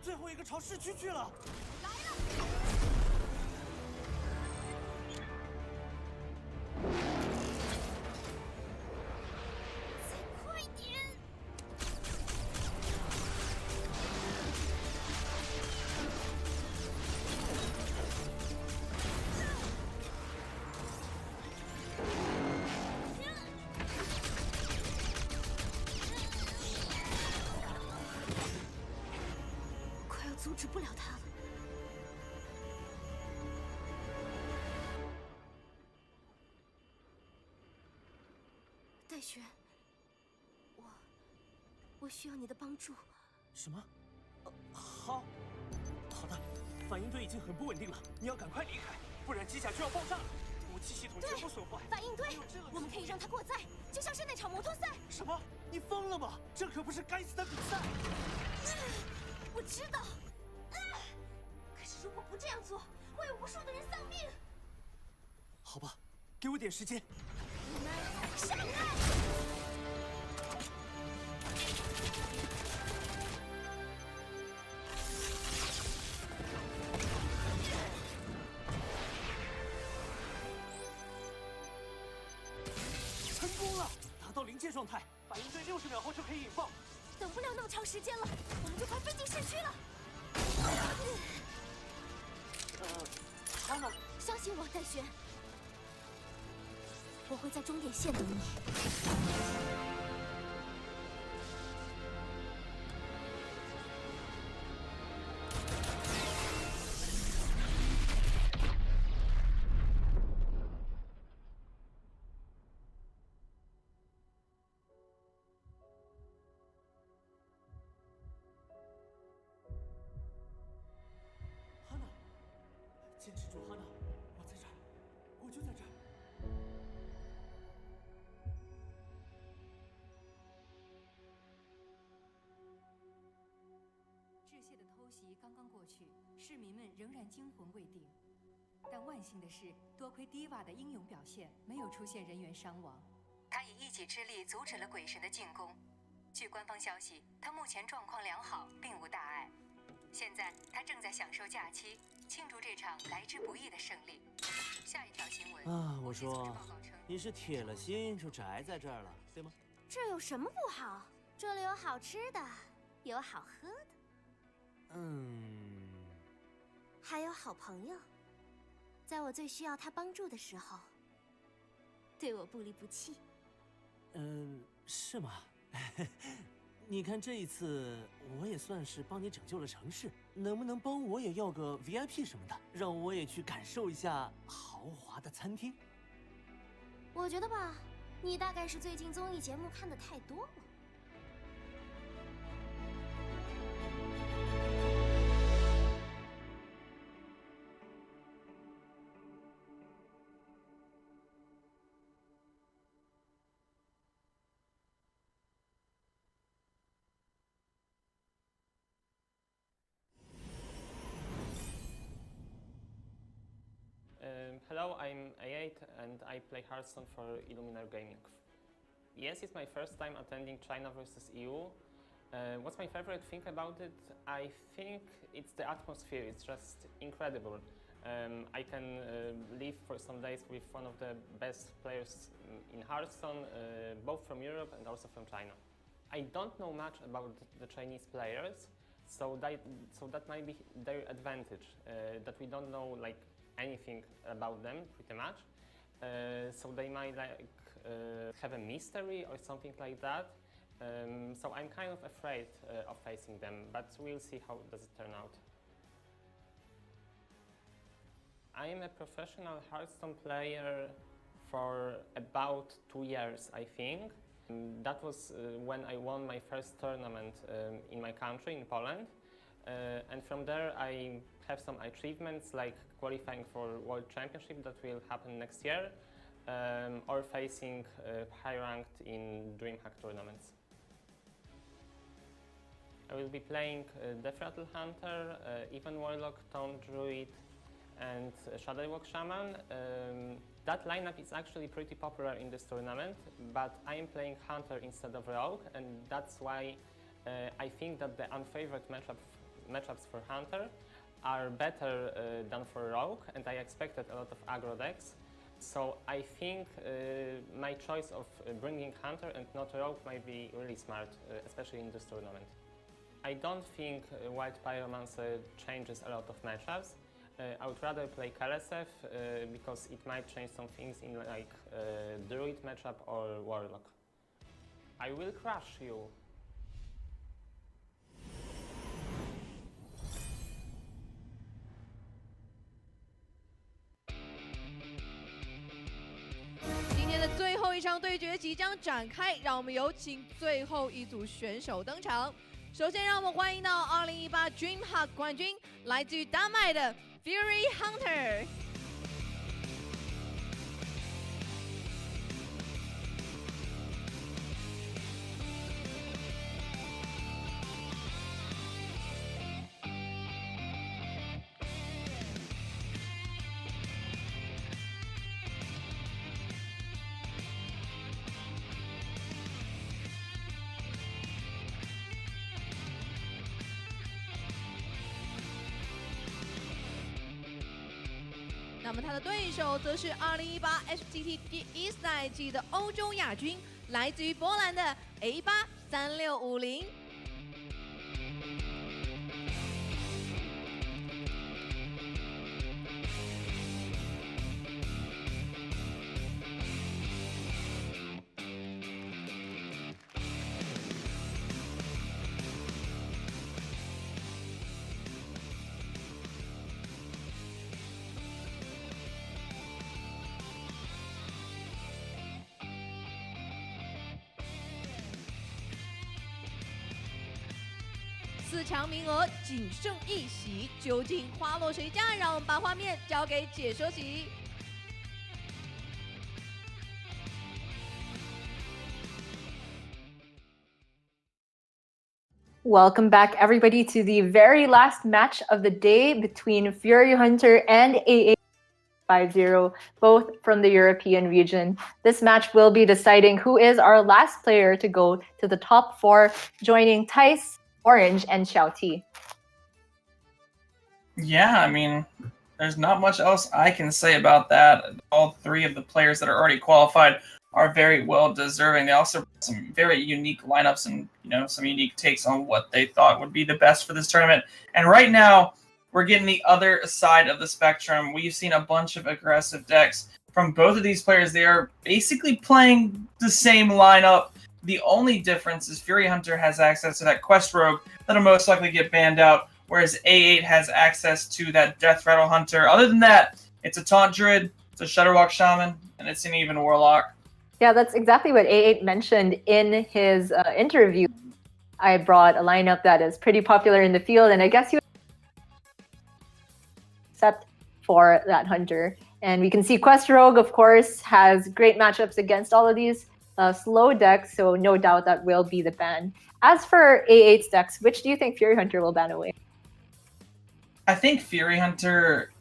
最后一个朝市区去了。来了！再快点！阻止不了他了。戴璇，我需要你的帮助。什么？好的，反应堆已经很不稳定了，你要赶快离开，不然机甲就要爆炸了，武器系统全部损坏。反应堆，我们可以让它过载，就像是那场摩托赛。什么？你疯了吗？这可不是该死的比赛！我知道。可是如果不这样做，会有无数的人丧命。好吧，给我点时间。你们上来！成功了，达到临界状态，反应堆60秒后就可以引爆。等不了那么长时间了，我们就快飞进市区了。哈娜，相信我，戴璇，我会在终点线等你。哈娜，坚持住，哈娜，我在这儿，我就在这儿。致谢的偷袭刚刚过去，市民们仍然惊魂未定。但万幸的是，多亏迪瓦的英勇表现，没有出现人员伤亡。他以一己之力阻止了鬼神的进攻。据官方消息，他目前状况良好，并无大碍。现在他正在享受假期，庆祝这场来之不易的胜利。下一条新闻啊，我说，你是铁了心就宅在这儿了，对吗？这有什么不好？这里有好吃的，有好喝的，还有好朋友。在我最需要他帮助的时候，对我不离不弃。是吗？你看这一次，我也算是帮你拯救了城市，能不能帮我也要个 VIP 什么的，让我也去感受一下豪华的餐厅？我觉得吧，你大概是最近综艺节目看的太多了。Hello, I'm A8 and I play Hearthstone for Illuminar Gaming. Yes, it's my first time attending China vs EU. What's my favorite thing about it? I think it's the atmosphere, it's just incredible. I can live for some days with one of the best players in Hearthstone, both from Europe and also from China. I don't know much about the Chinese players, so that might be their advantage, that we don't know like anything about them pretty much. So they might have a mystery or something like that. So I'm kind of afraid of facing them, but we'll see how does it turn out. I am a professional Hearthstone player for about 2 years, I think. That was when I won my first tournament in my country, in Poland. And from there I have some achievements like qualifying for World Championship that will happen next year, or facing high ranked in DreamHack tournaments. I will be playing Death Rattle Hunter, Even Warlock, Taunt Druid and Shadowwalk Shaman. That lineup is actually pretty popular in this tournament, but I am playing Hunter instead of Rogue, and that's why I think that the unfavored matchups for Hunter are better than for Rogue, and I expected a lot of aggro decks. So I think my choice of bringing Hunter and not Rogue might be really smart, especially in this tournament. I don't think White Pyromancer changes a lot of matchups. I would rather play Kalesef because it might change some things in like Druid matchup or Warlock. I will crush you. 今天的最后一场对决即将展开，让我们有请最后一组选手登场。首先，让我们欢迎到2018 DreamHack 冠军，来自于丹麦的 Fury Hunter。那么他的对手则是2018 HTT 第一赛季的欧洲亚军，来自于波兰的 A83650。强名额仅剩1席，究竟花落谁家？让我们把画面交给解说席。Welcome back, everybody, to the very last match of the day between Fury Hunter and AA50, both from the European region. This match will be deciding who is our last player to go to the top 4, joining Tice, Orange, and Xiaoti. Yeah, I mean, there's not much else I can say about that. All 3 of the players that are already qualified are very well deserving. They also have some very unique lineups and, some unique takes on what they thought would be the best for this tournament. And right now, we're getting the other side of the spectrum. We've seen a bunch of aggressive decks from both of these players. They are basically playing the same lineup. The only difference is Fury Hunter has access to that Quest Rogue that'll most likely get banned out, whereas A8 has access to that Death Rattle Hunter. Other than that, it's a Taunt Druid, it's a Shudderwalk Shaman, and it's an even Warlock. Yeah, that's exactly what A8 mentioned in his interview. I brought a lineup that is pretty popular in the field, and I guess you except for that Hunter. And we can see Quest Rogue, of course, has great matchups against all of these slow decks, so no doubt that will be the ban. As for A8's decks, which do you think Fury Hunter will ban away? I think Fury Hunter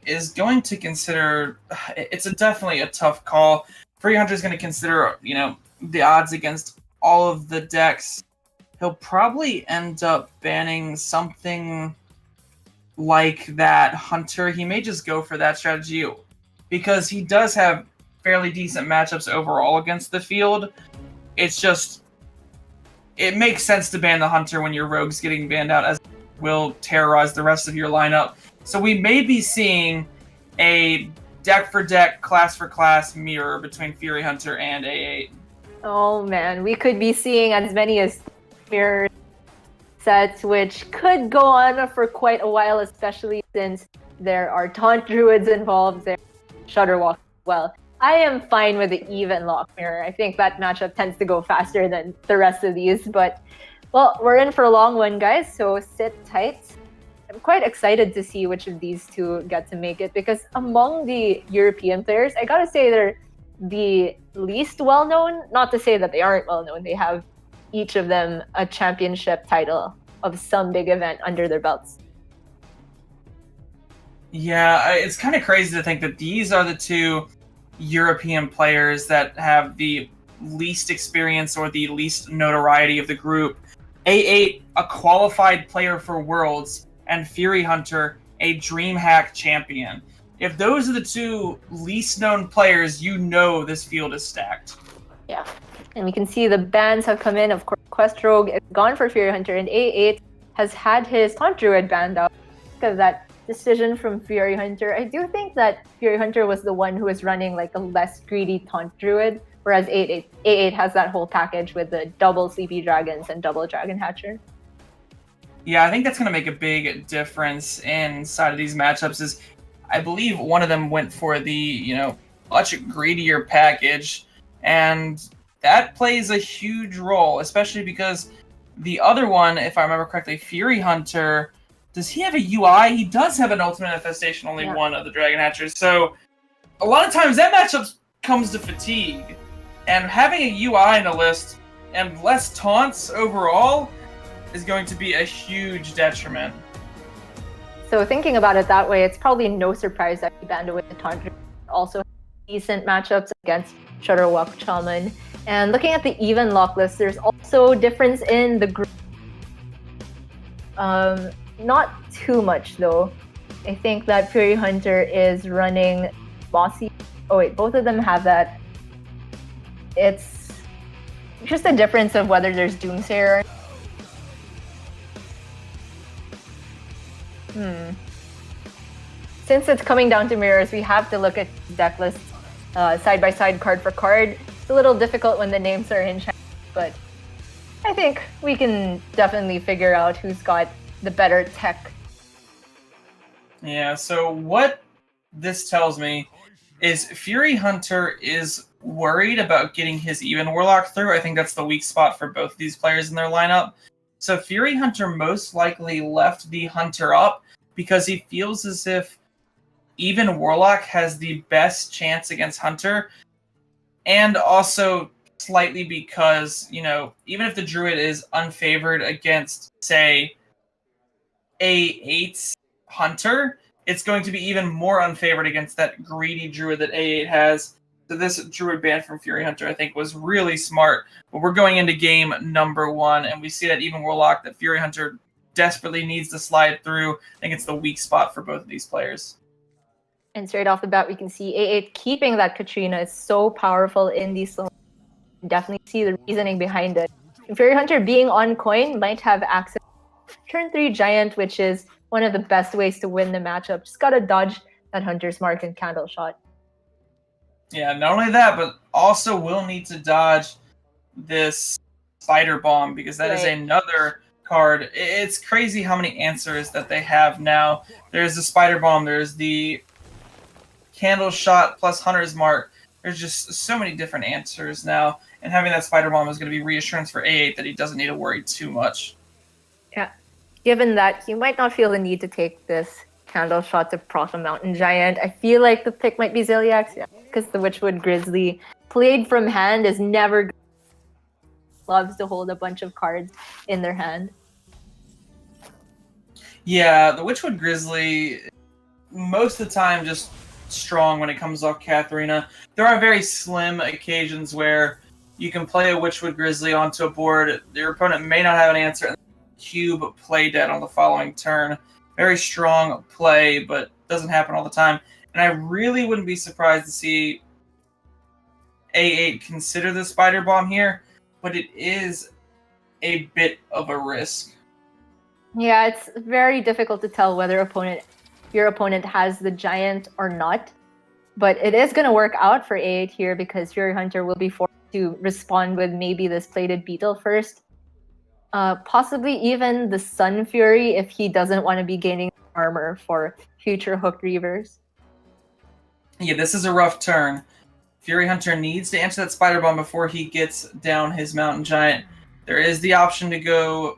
is going to consider, it's definitely a tough call. Fury Hunter is going to consider, the odds against all of the decks. He'll probably end up banning something like that Hunter. He may just go for that strategy because he does have fairly decent matchups overall against the field. It's just, it makes sense to ban the Hunter when your Rogue's getting banned out, as it will terrorize the rest of your lineup. So we may be seeing a deck for deck, class for class mirror between Fury Hunter and A8. Oh man, we could be seeing as many as mirror sets, which could go on for quite a while, especially since there are Taunt Druids involved, there Shudderwalk as well. I am fine with the even lock mirror. I think that matchup tends to go faster than the rest of these, but well, we're in for a long one, guys, so sit tight. I'm quite excited to see which of these 2 get to make it, because among the European players, I gotta say they're the least well-known. Not to say that they aren't well-known. They have each of them a championship title of some big event under their belts. Yeah, it's kind of crazy to think that these are the 2 European players that have the least experience or the least notoriety of the group. A8, a qualified player for Worlds, and Fury Hunter, a DreamHack champion. If those are the 2 least known players, this field is stacked. Yeah, and we can see the bans have come in. Of course, Quest Rogue is gone for Fury Hunter, and A8 has had his Taunt Druid banned out because of that decision from Fury Hunter. I do think that Fury Hunter was the one who was running like a less greedy Taunt Druid, whereas A8 has that whole package with the double Sleepy Dragons and double Dragon Hatcher. Yeah, I think that's going to make a big difference inside of these matchups. Is I believe one of them went for the, much greedier package, and that plays a huge role, especially because the other one, if I remember correctly, Fury Hunter, does he have a UI? He does have an Ultimate Infestation, only one of the Dragon Hatchers. So a lot of times that matchup comes to fatigue, and having a UI in the list and less taunts overall is going to be a huge detriment. So thinking about it that way, it's probably no surprise that he banned away the Taunt Druid. Also decent matchups against Shudderwalk Shaman. And looking at the even lock list, there's also difference in the group. Not too much though. I think that Fury Hunter is running Bossy. Oh wait, both of them have that. It's just a difference of whether there's Doomsayer or Since it's coming down to mirrors, we have to look at deck lists side by side, card for card. It's a little difficult when the names are in Chinese, but I think we can definitely figure out who's got the better tech. Yeah, so what this tells me is Fury Hunter is worried about getting his even Warlock through. I think that's the weak spot for both of these players in their lineup. So Fury Hunter most likely left the Hunter up because he feels as if even Warlock has the best chance against Hunter, and also slightly because, even if the Druid is unfavored against, say, A8's Hunter, it's going to be even more unfavored against that greedy Druid that A8 has. So this Druid ban from Fury Hunter, I think, was really smart. But we're going into game number 1, and we see that even Warlock, that Fury Hunter desperately needs to slide through. I think it's the weak spot for both of these players. And straight off the bat, we can see A8 keeping that Katrina is so powerful in these slow. Definitely see the reasoning behind it. Fury Hunter being on coin might have access to turn 3 Giant, which is one of the best ways to win the matchup. Just gotta dodge that Hunter's Mark and Candle Shot. Yeah, not only that, but also will need to dodge this Spider Bomb, because that is another card. It's crazy how many answers that they have now. There's the Spider Bomb, there's the Candle Shot plus Hunter's Mark. There's just so many different answers now, and having that Spider Bomb is going to be reassurance for A8 that he doesn't need to worry too much. Yeah. Given that, you might not feel the need to take this Candle Shot to proc a Mountain Giant. I feel like the pick might be Ziliax, because the Witchwood Grizzly played from hand is never good. Loves to hold a bunch of cards in their hand. Yeah, the Witchwood Grizzly, most of the time, just strong when it comes off Katharina. There are very slim occasions where you can play a Witchwood Grizzly onto a board. Your opponent may not have an answer, and cube play dead on the following turn. Very strong play, but doesn't happen all the time. And I really wouldn't be surprised to see A8 consider the Spider Bomb here, but it is a bit of a risk. Yeah, it's very difficult to tell whether your opponent has the Giant or not. But it is going to work out for A8 here, because Fury Hunter will be forced to respond with maybe this Plated Beetle first. Possibly even the Sun Fury if he doesn't want to be gaining armor for future Hooked Reavers. Yeah, this is a rough turn. Fury Hunter needs to answer that Spider Bomb before he gets down his Mountain Giant. There is the option to go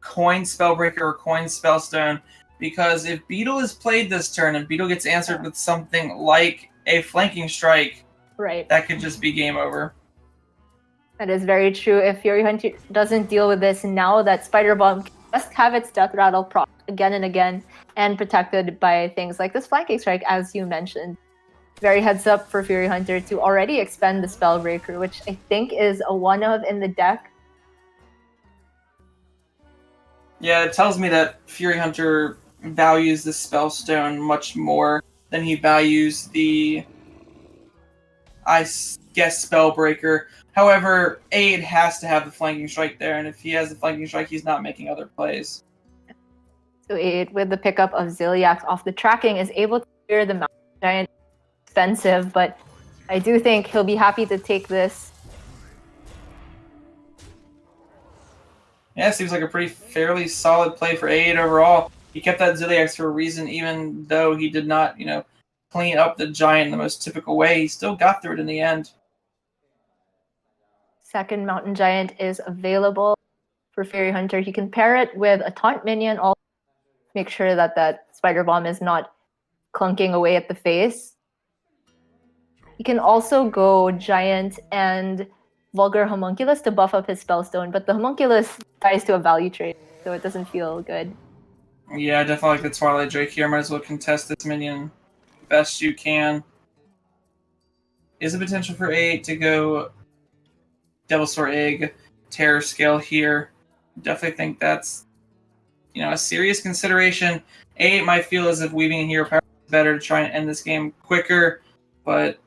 Coin Spellbreaker or Coin Spellstone, because if Beetle is played this turn and Beetle gets answered with something like a Flanking Strike, that could just be game over. That is very true. If Fury Hunter doesn't deal with this now, that Spider Bomb can just have its Death Rattle proc again and again, and protected by things like this Flanking Strike, as you mentioned. Very heads up for Fury Hunter to already expend the Spellbreaker, which I think is a one-of in the deck. Yeah, it tells me that Fury Hunter values the Spellstone much more than he values the, I guess, Spellbreaker. However, A8 has to have the Flanking Strike there, and if he has the Flanking Strike, he's not making other plays. So A8, with the pickup of Ziliax off the tracking, is able to clear the Mountain Giant. Expensive, but I do think he'll be happy to take this. Yeah, seems like a pretty fairly solid play for A8 overall. He kept that Ziliax for a reason, even though he did not, clean up the Giant in the most typical way. He still got through it in the end. Second Mountain Giant is available for Fury Hunter. He can pair it with a Taunt Minion, also make sure that that Spider Bomb is not clunking away at the face. He can also go Giant and Vulgar Homunculus to buff up his Spellstone, but the Homunculus ties to a value trade, so it doesn't feel good. Yeah, I definitely like the Twilight Drake here. Might as well contest this minion best you can. Is a potential for A8 to go Devilsaur Egg, Terror Scale here. Definitely think that's a serious consideration. A8 might feel as if weaving in Hero Power is better to try and end this game quicker, but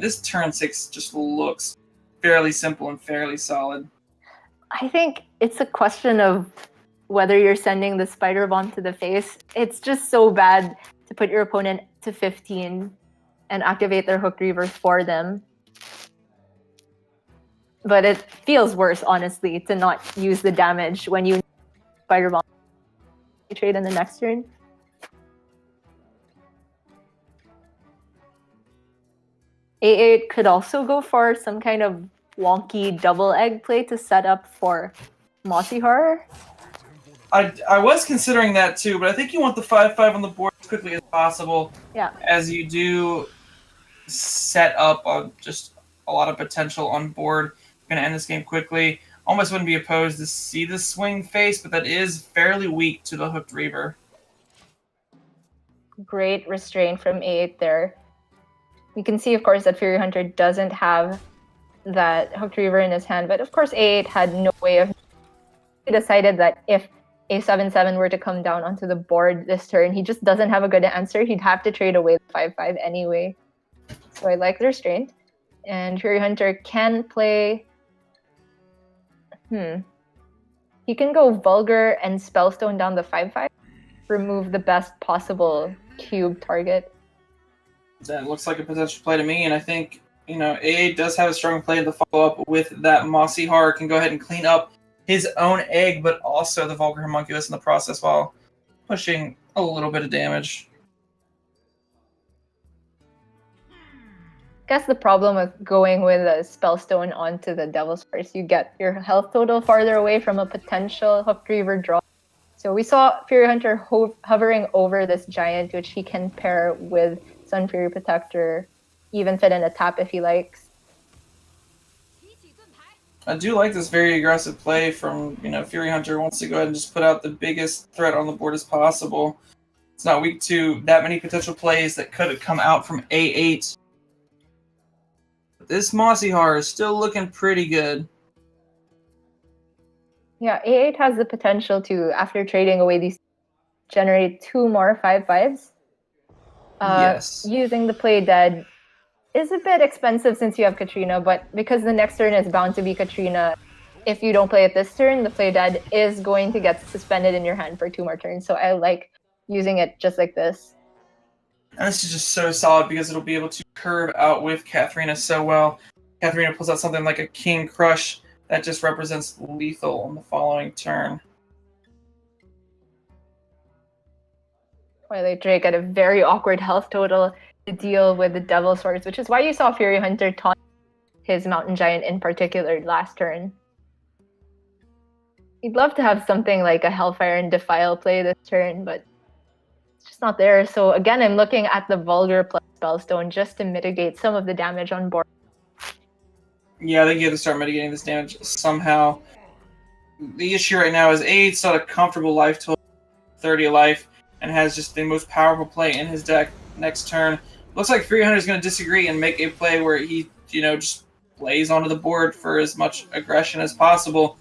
this turn 6 just looks fairly simple and fairly solid. I think it's a question of whether you're sending the Spider Bomb to the face. It's just so bad to put your opponent to 15 and activate their Hooked Reavers for them. But it feels worse, honestly, to not use the damage when you Spider Bomb trade in the next turn. A8 could also go for some kind of wonky double egg play to set up for Mossy Horror? I was considering that too, but I think you want the 5/5 on the board as quickly as possible. Yeah. As you do set up just a lot of potential on board. Going to end this game quickly. Almost wouldn't be opposed to see the swing face, but that is fairly weak to the Hooked Reaver. Great restraint from A8 there. We can see, of course, that Fury Hunter doesn't have that Hooked Reaver in his hand, but of course A8 had no way of... He decided that if A7/7 were to come down onto the board this turn, he just doesn't have a good answer. He'd have to trade away the 5/5 anyway. So I like the restraint. And Fury Hunter can play... He can go Vulgar and Spellstone down the 5/5. Remove the best possible cube target. That looks like a potential play to me, and I think, A8 does have a strong play in the follow-up with that Mossy Horror. Can go ahead and clean up his own egg, but also the Vulgar Homunculus in the process while pushing a little bit of damage. I guess the problem with going with a Spellstone onto the Devil's Force, you get your health total farther away from a potential Hooked Reaver draw. So we saw Fury Hunter hovering over this giant, which he can pair with Sun Fury Protector, even fit in a tap if he likes. I do like this very aggressive play from, Fury Hunter wants to go ahead and just put out the biggest threat on the board as possible. It's not weak to that many potential plays that could have come out from A8. But this Mossy Horror is still looking pretty good. Yeah, A8 has the potential to, after trading away these, generate 2 more 5/5s. Yes. Using the Play Dead is a bit expensive since you have Katrina, but because the next turn is bound to be Katrina, if you don't play it this turn, the Play Dead is going to get suspended in your hand for 2 more turns. So I like using it just like this. And this is just so solid because it'll be able to curve out with Katharina so well. Katharina pulls out something like a King Crush that just represents lethal on the following turn. Twilight Drake at a very awkward health total to deal with the Devil Swords, which is why you saw Fury Hunter taunt his Mountain Giant in particular last turn. He'd love to have something like a Hellfire and Defile play this turn, but it's just not there. So again, I'm looking at the Vulgar plus Spellstone just to mitigate some of the damage on board. Yeah, I think you have to start mitigating this damage somehow. The issue right now is A8's got a comfortable life total, 30 life, and has just the most powerful play in his deck next turn. Looks like Fury Hunter is going to disagree and make a play where he, just plays onto the board for as much aggression as possible.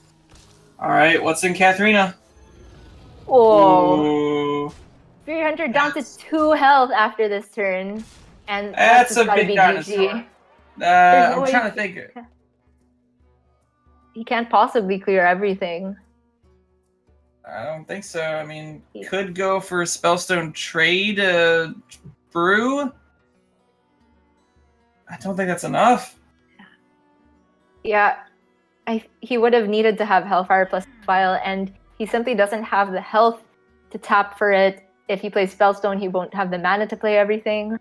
All right, what's in Katharina? Oh. Ooh. Fury Hunter down to 2 health after this turn. And That's a gotta big be dinosaur. GG. I'm trying to think. He can't possibly clear everything. I don't think so. I mean, could go for a Spellstone trade, Brew. I don't think that's enough. Yeah, he would have needed to have Hellfire plus File, and he simply doesn't have the health to tap for it. If he plays Spellstone, he won't have the mana to play everything.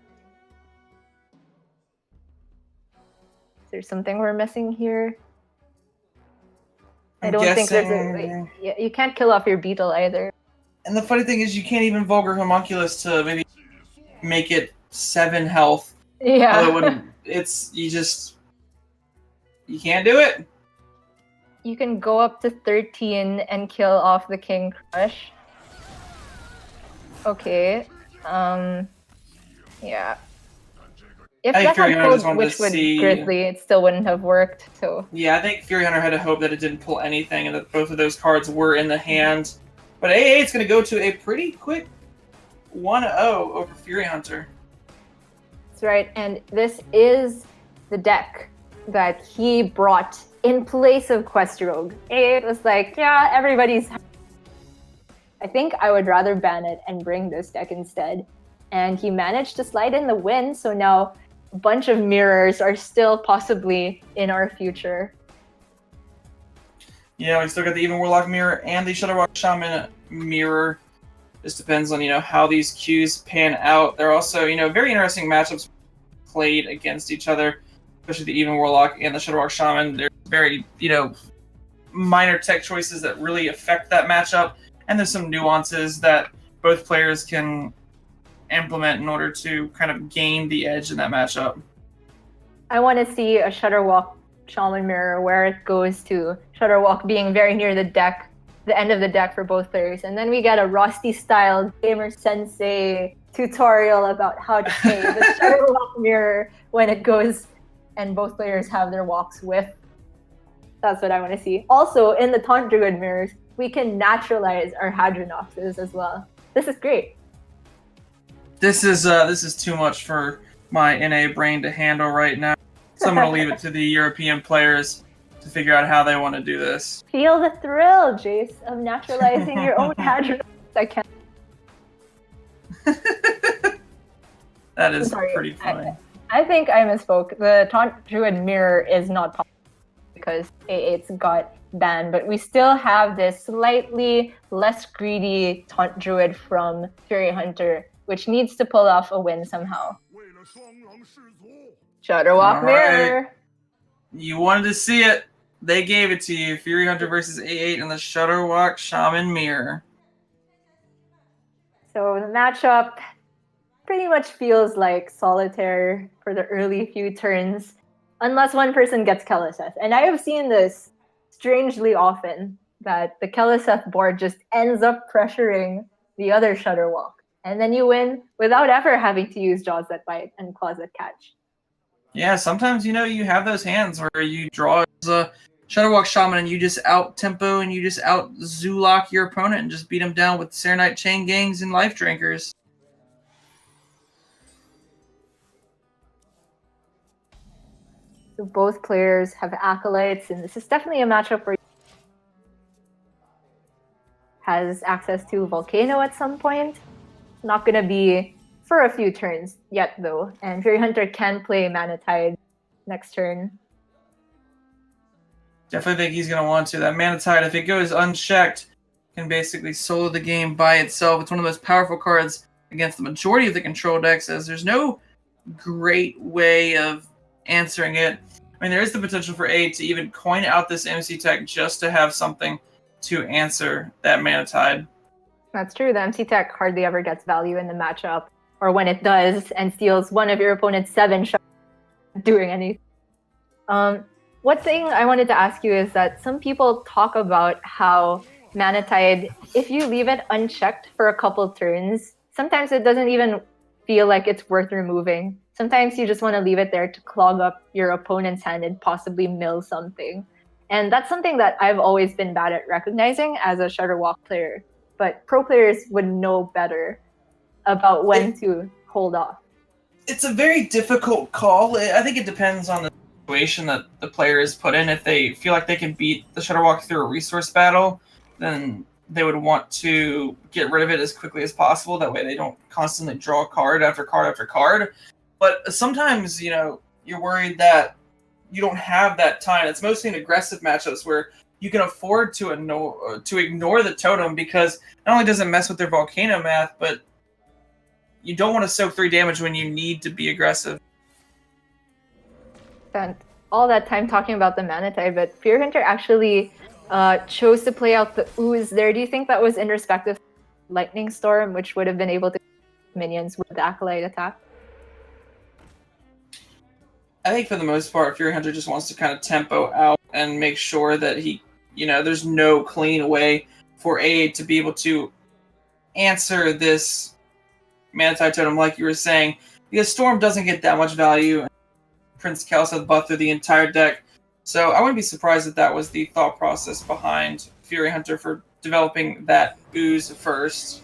Is there something we're missing here? I don't think there's a... You can't kill off your Beetle either. And the funny thing is you can't even Vulgar Homunculus to maybe make it 7 health. Yeah. You can't do it. You can go up to 13 and kill off the King Crush. Okay. Yeah. If that had pulled Witchwood Grizzly, it still wouldn't have worked. So yeah, I think Fury Hunter had to hope that it didn't pull anything and that both of those cards were in the hand. But AA is going to go to a pretty quick 1-0 over Fury Hunter. That's right, and this is the deck that he brought in place of Quest Rogue. It was like, yeah, everybody's... I think I would rather ban it and bring this deck instead. And he managed to slide in the win, so now a bunch of mirrors are still possibly in our future. Yeah, we still got the Even Warlock mirror and the Shutterwalk Shaman mirror. This depends on, how these queues pan out. They're also, very interesting matchups played against each other, especially the Even Warlock and the Shutterwalk Shaman. They're very, minor tech choices that really affect that matchup, and there's some nuances that both players can implement in order to kind of gain the edge in that matchup. I want to see a Shutterwalk Shaman Mirror where it goes to Shutterwalk being very near the deck, the end of the deck for both players, and then we get a Rusty style gamer sensei tutorial about how to play the Shutterwalk Mirror when it goes and both players have their walks with. That's what I want to see. Also, in the Taunt Druid mirrors, we can naturalize our Hadronoxes as well. This is great. This is too much for my NA brain to handle right now. So I'm going to leave it to the European players to figure out how they want to do this. Feel the thrill, Jace, of naturalizing your own Hadronox. I can't. That is pretty funny. I think I misspoke. The Taunt Druid mirror is not possible because it's got banned, but we still have this slightly less greedy Taunt Druid from Fury Hunter, which needs to pull off a win somehow. Shutterwalk Mirror. You wanted to see it. They gave it to you. Fury Hunter versus A8 in the Shutterwalk Shaman Mirror. So the matchup pretty much feels like solitaire for the early few turns, unless one person gets Keleseth. And I have seen this strangely often, that the Keleseth board just ends up pressuring the other Shutterwalk. And then you win without ever having to use Jaws That Bite and Claws That Catch. Yeah, sometimes, you have those hands where you draw as a Shutterwalk Shaman and you just out-tempo and you just out-Zoolock your opponent and just beat them down with Serenite Chain Gangs and Life Drinkers. So both players have Acolytes, and this is definitely a matchup where has access to Volcano at some point. Not going to be for a few turns yet, though. And Fury Hunter can play Mana Tide next turn. Definitely think he's going to want to. That Mana Tide, if it goes unchecked, can basically solo the game by itself. It's one of the most powerful cards against the majority of the control decks, as there's no great way of answering it. I mean, there is the potential for A to even coin out this MC tech just to have something to answer that Mana Tide. That's true. The MC tech hardly ever gets value in the matchup, or when it does and steals one of your opponent's 7 shots doing anything. One thing I wanted to ask you is that some people talk about how Mana Tide, if you leave it unchecked for a couple turns, sometimes it doesn't even feel like it's worth removing. Sometimes you just want to leave it there to clog up your opponent's hand and possibly mill something. And that's something that I've always been bad at recognizing as a Shutterwalk player. But pro players would know better about when to hold off. It's a very difficult call. I think it depends on the situation that the player is put in. If they feel like they can beat the Shutterwalk through a resource battle, then they would want to get rid of it as quickly as possible. That way they don't constantly draw card after card after card. But sometimes, you're worried that you don't have that time. It's mostly in aggressive matchups where you can afford to ignore the totem, because not only does it mess with their Volcano math, but you don't want to soak 3 damage when you need to be aggressive. Spent all that time talking about the Mana Tide, but Fear Hunter actually chose to play out the Ooze there. Do you think that was in respect of Lightning Storm, which would have been able to minions with the Acolyte attack? I think for the most part, Fury Hunter just wants to kind of tempo out and make sure that he, there's no clean way for A to be able to answer this Mana Tide totem, like you were saying, because Storm doesn't get that much value. Prince Keleseth buff through the entire deck. So I wouldn't be surprised if that was the thought process behind Fury Hunter for developing that Ooze first.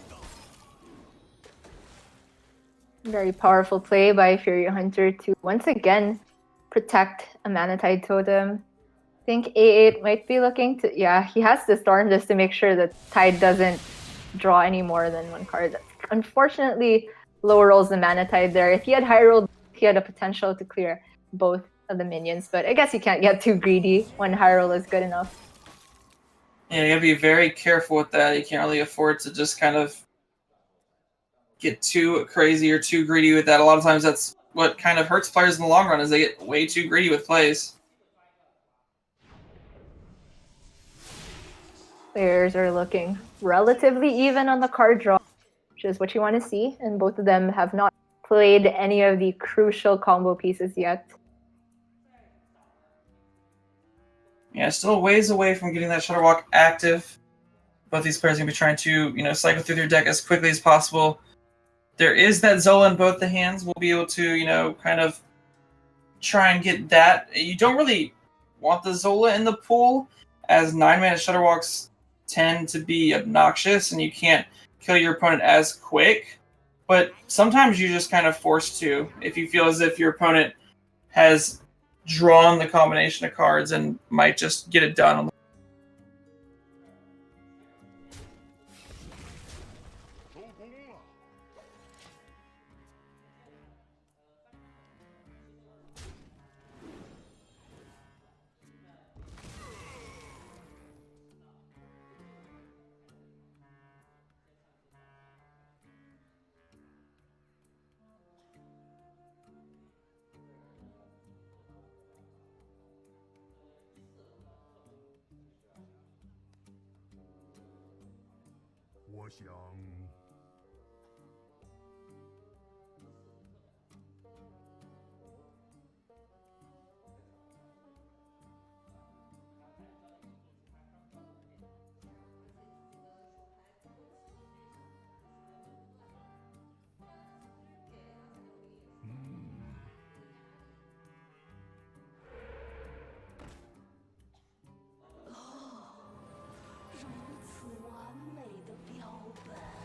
Very powerful play by Fury Hunter to once again protect a Mana Tide totem. I think A8 might be looking to... Yeah, he has to Storm just to make sure that Tide doesn't draw any more than 1 card. Unfortunately, low rolls the Mana Tide there. If he had high rolled, he had a potential to clear both of the minions, but I guess you can't get too greedy when high roll is good enough. Yeah, you gotta be very careful with that. You can't really afford to just kind of get too crazy or too greedy with that. A lot of times that's what kind of hurts players in the long run, is they get way too greedy with plays. players are looking relatively even on the card draw, which is what you want to see, and both of them have not played any of the crucial combo pieces yet. Yeah, still ways away from getting that Shutterwalk active. Both these players are going to be trying to, cycle through their deck as quickly as possible. There is that Zola in both the hands. We'll be able to, kind of try and get that. You don't really want the Zola in the pool, as 9-mana Shutterwalks tend to be obnoxious, and you can't kill your opponent as quick. But sometimes you're just kind of forced to, if you feel as if your opponent has drawn the combination of cards and might just get it done on the如此完美的标本。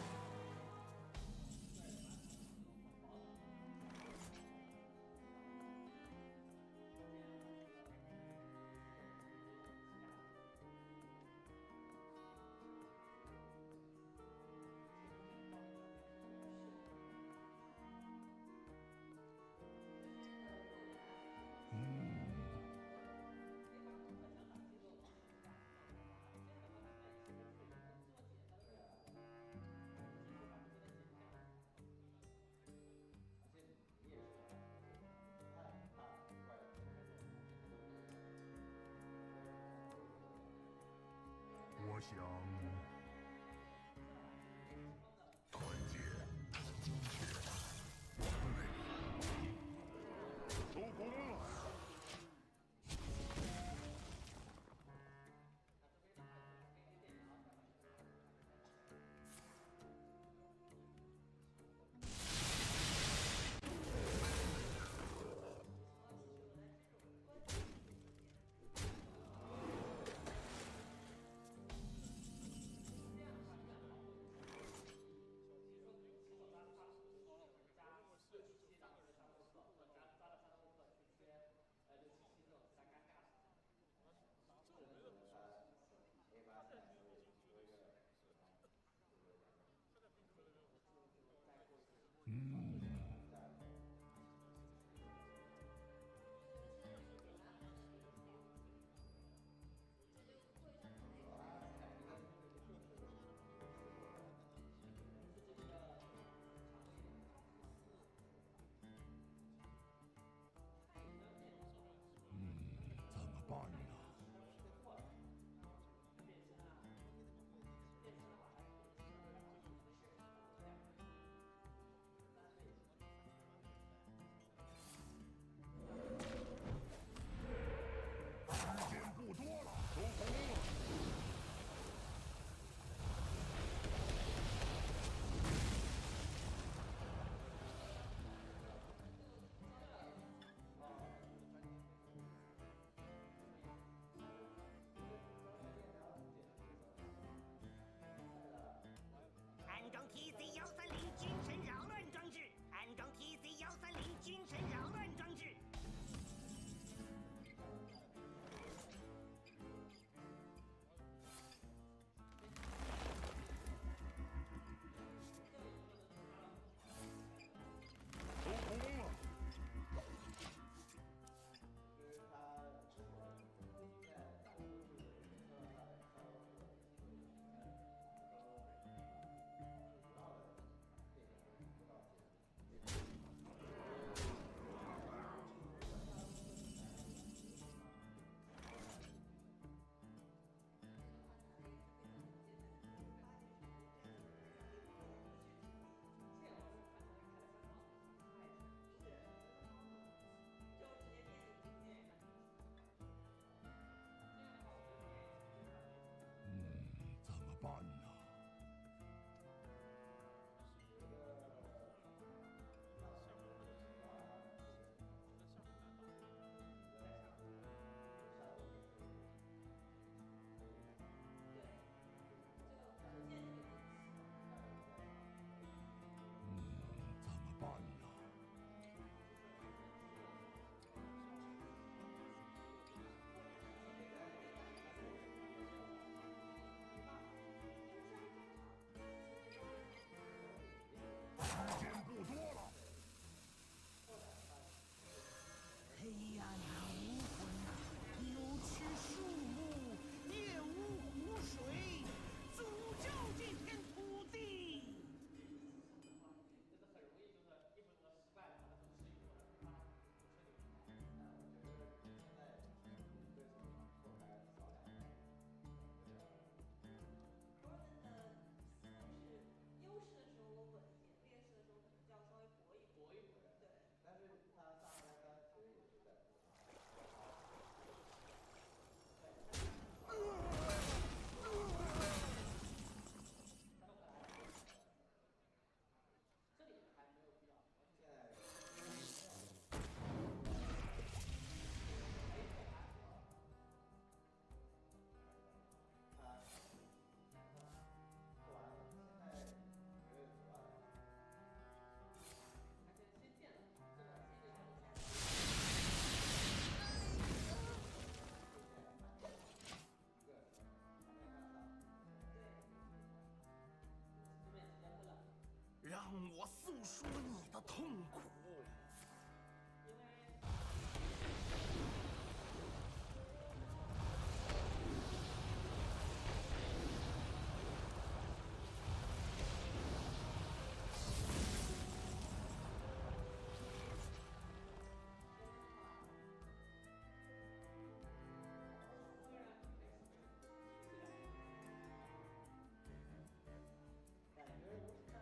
让我诉说你的痛苦。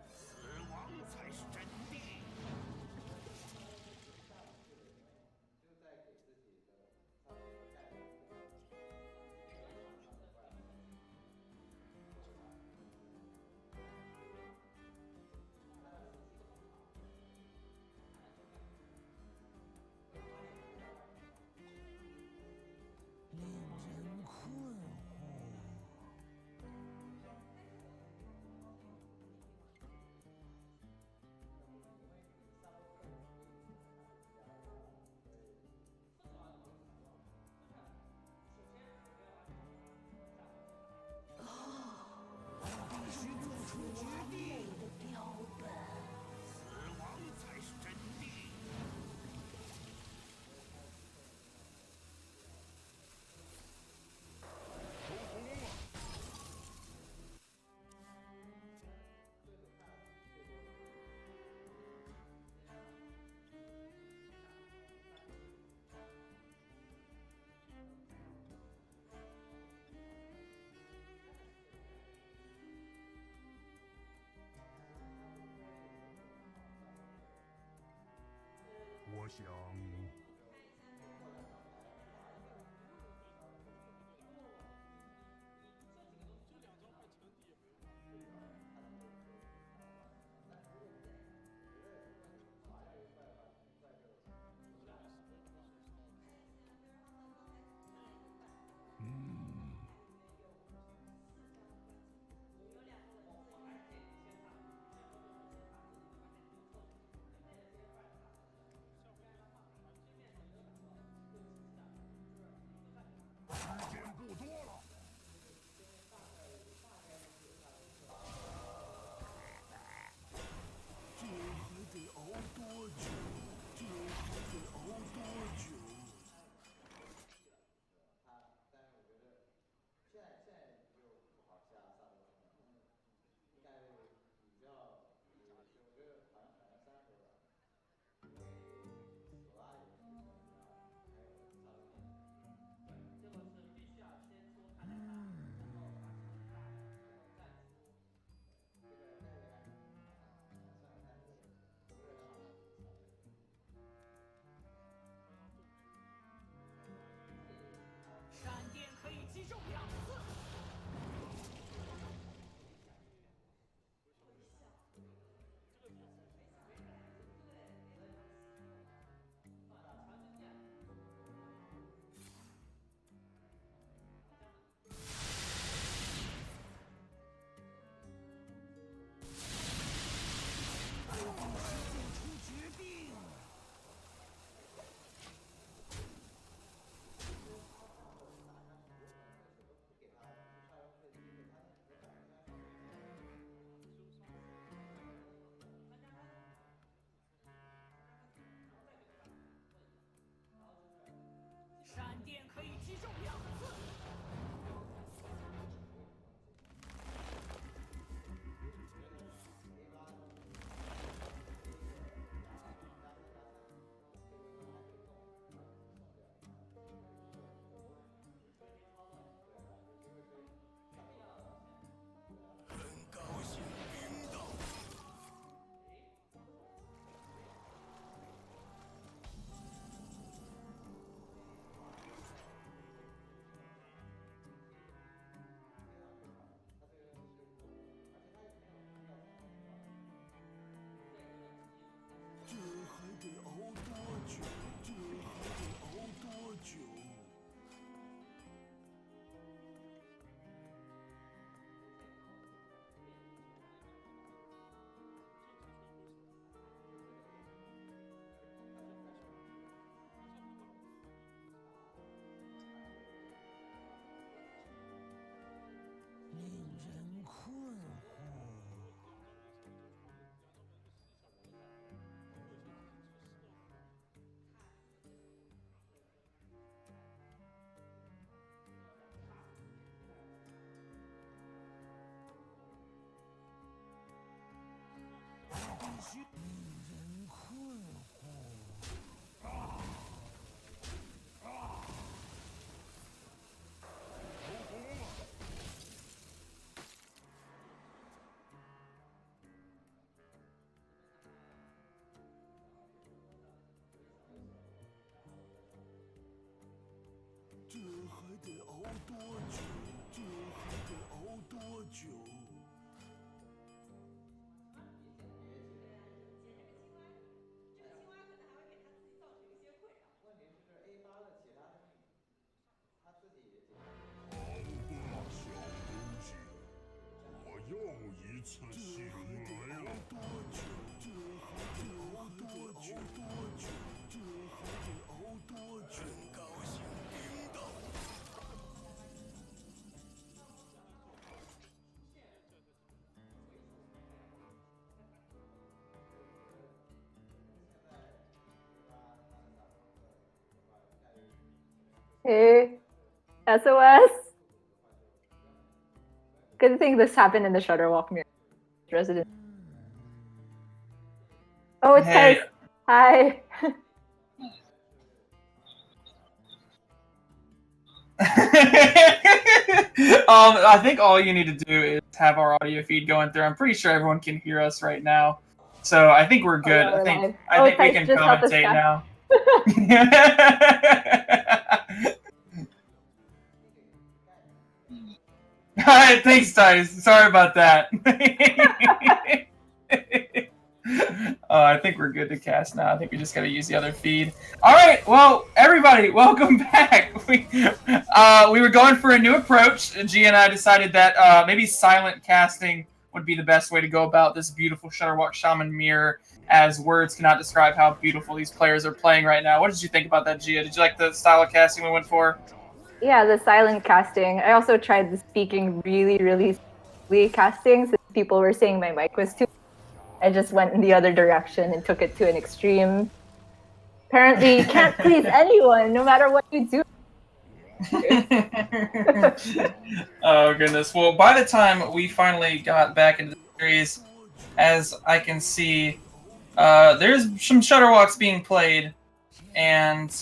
死亡才是真谛。令人困惑。必须做出决定的标本。死亡才是真谛。收工了。我想。时间不多了。这还得熬多久？这还得熬多久？这还得熬多久？这还得熬多久？好吧，小东西，我又一次醒来了。这还得熬多久？这还得熬多久？真高兴听到。Hey, SOS. Good thing this happened in the Shutterwalk mirror. Resident. Oh, it's Hey. Tess. Hi. I think all you need to do is have our audio feed going through. I'm pretty sure everyone can hear us right now, so I think we're good. yeah, we're live. I think we Tess can just helped us commentate back. now. All right, thanks, Tice. Sorry about that. I think we're good to cast now. I think we just got to use the other feed. All right, well, everybody, welcome back. We were going for a new approach. Gia and I decided that maybe silent casting would be the best way to go about this beautiful Shutterwalk Shaman mirror, as words cannot describe how beautiful these players are playing right now. What did you think about that, Gia? Did you like the style of casting we went for? Yeah, the silent casting. I also tried the speaking really casting, since people were saying my mic was too. I just went in the other direction and took it to an extreme. Apparently, you can't please anyone, no matter what you do. Oh, goodness. Well, by the time we finally got back into the series, as I can see, there's some Shutterwalks being played, and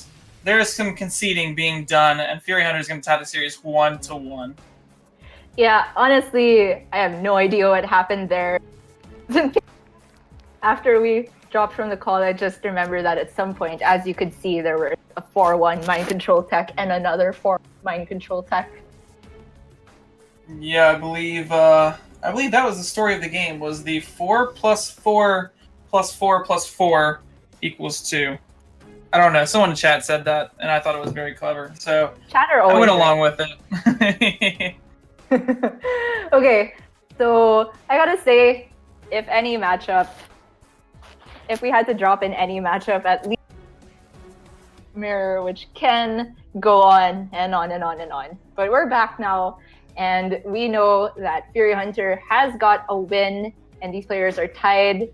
there's some conceding being done, and Fury Hunter is going to tie the series 1-1. Yeah, honestly, I have no idea what happened there. After we dropped from the call, I just remember that at some point, as you could see, there were a 4-1 mind control tech and another 4 mind control tech. Yeah, I believe that was the story of the game, was the 4 + 4 + 4 + 4 = 2. I don't know. Someone in chat said that, and I thought it was very clever. So Chatter I went always along with it. Okay, so I gotta say, if we had to drop in any matchup, at least mirror, which can go on and on and on and on. But we're back now, and we know that Fury Hunter has got a win, and these players are tied.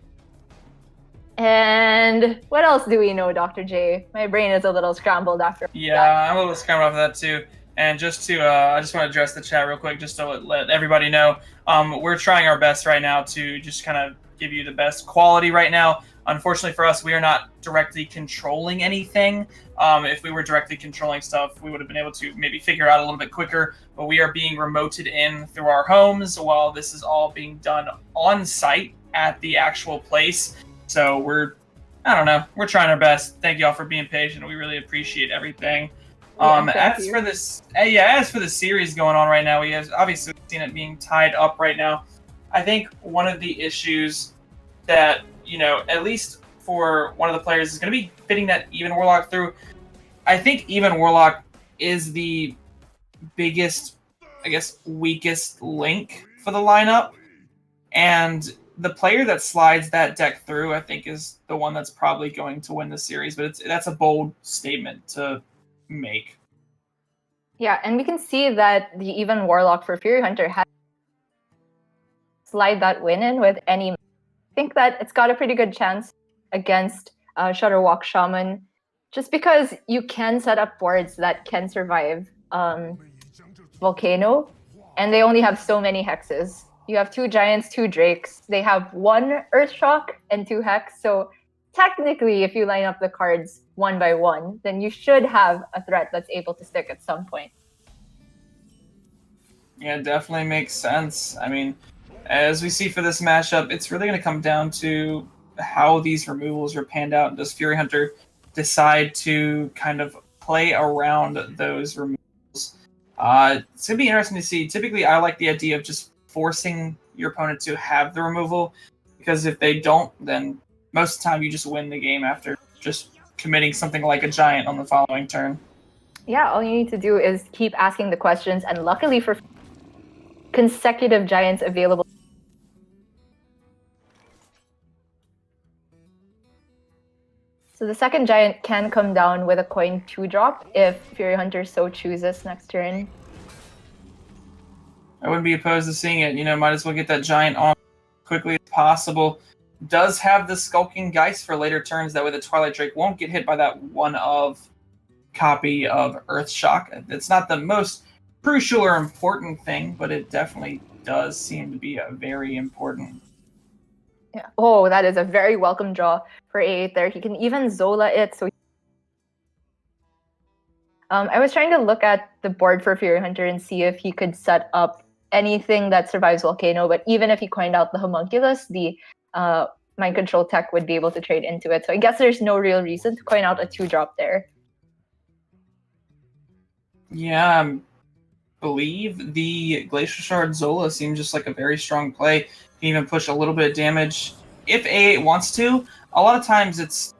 And what else do we know, Dr. J? My brain is a little scrambled after. Yeah, I'm a little scrambled off of that too. And just to, I just want to address the chat real quick, just to let everybody know, we're trying our best right now to just kind of give you the best quality right now. Unfortunately for us, we are not directly controlling anything. If we were directly controlling stuff, we would have been able to maybe figure out a little bit quicker, but we are being remoted in through our homes while this is all being done on site at the actual place. So we're trying our best. Thank you all for being patient. We really appreciate everything. As for the series going on right now, we have obviously seen it being tied up right now. I think one of the issues that, at least for one of the players, is going to be fitting that Even Warlock through. I think Even Warlock is the biggest, weakest link for the lineup. And the player that slides that deck through, I think, is the one that's probably going to win the series. But that's a bold statement to make. Yeah, and we can see that the Even Warlock for Fury Hunter has slide that win in with any. I think that it's got a pretty good chance against Shutterwalk Shaman, just because you can set up boards that can survive Volcano, and they only have so many hexes. You have 2 giants, 2 drakes. They have 1 Earth Shock and 2 Hex. So technically, if you line up the cards one by one, then you should have a threat that's able to stick at some point. Yeah, it definitely makes sense. I mean, as we see for this matchup, it's really going to come down to how these removals are panned out. Does Fury Hunter decide to kind of play around those removals? It's going to be interesting to see. Typically, I like the idea of just forcing your opponent to have the removal, because if they don't, then most of the time you just win the game after just committing something like a giant on the following turn. Yeah, all you need to do is keep asking the questions, and luckily for consecutive giants available. So the second giant can come down with a coin 2-drop if Fury Hunter so chooses next turn. I wouldn't be opposed to seeing it. Might as well get that giant on quickly as possible. Does have the Skulking Geist for later turns. That way the Twilight Drake won't get hit by that 1-of copy of Earth Shock. It's not the most crucial or important thing, but it definitely does seem to be a very important. Yeah. Oh, that is a very welcome draw for A8 there. He can even Zola it. So I was trying to look at the board for Fury Hunter and see if he could set up anything that survives Volcano, but even if he coined out the Homunculus, the Mind Control tech would be able to trade into it. So I guess there's no real reason to coin out a 2-drop there. Yeah, I believe the Glacial Shard Zola seems just like a very strong play. You can even push a little bit of damage if A8 wants to. A lot of times it's,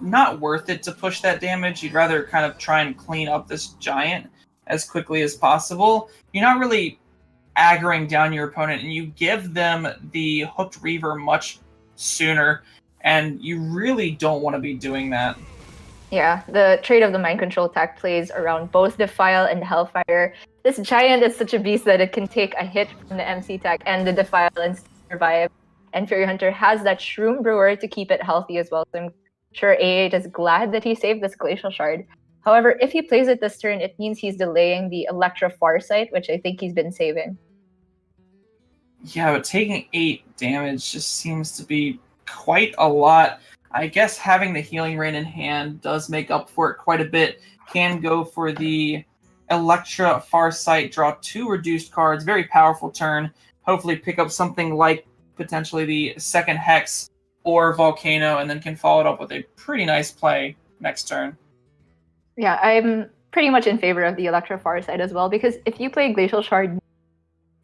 not worth it to push that damage. You'd rather kind of try and clean up this giant as quickly as possible. You're not really aggroing down your opponent, and you give them the Hooked Reaver much sooner, and you really don't want to be doing that. Yeah, the trade of the Mind Control tech plays around both Defile and Hellfire. This giant is such a beast that it can take a hit from the MC tech and the Defile and survive. And Fury Hunter has that Shroom Brewer to keep it healthy as well. So I'm sure A8 is glad that he saved this Glacial Shard. However, if he plays it this turn, it means he's delaying the Electra Farsight, which I think he's been saving. Yeah, but taking 8 damage just seems to be quite a lot. I guess having the Healing Rain in hand does make up for it quite a bit. Can go for the Electra Farsight, draw 2 reduced cards. Very powerful turn. Hopefully pick up something like potentially the second Hex or Volcano, and then can follow it up with a pretty nice play next turn. Yeah, I'm pretty much in favor of the Electra Farsight as well, because if you play Glacial Shard,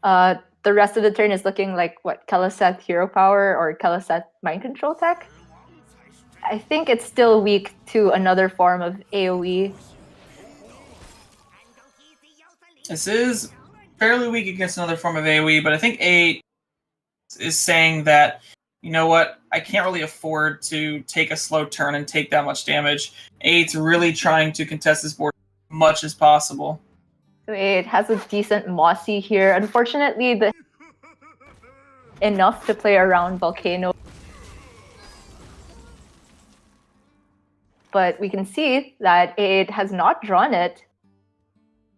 the rest of the turn is looking like, Keleseth Hero Power or Keleseth Mind Control tech? I think it's still weak to another form of AoE. This is fairly weak against another form of AoE, but I think A is saying that, I can't really afford to take a slow turn and take that much damage. A8's really trying to contest this board as much as possible. So it has a decent Mossy here. Unfortunately, enough to play around Volcano. But we can see that it has not drawn it.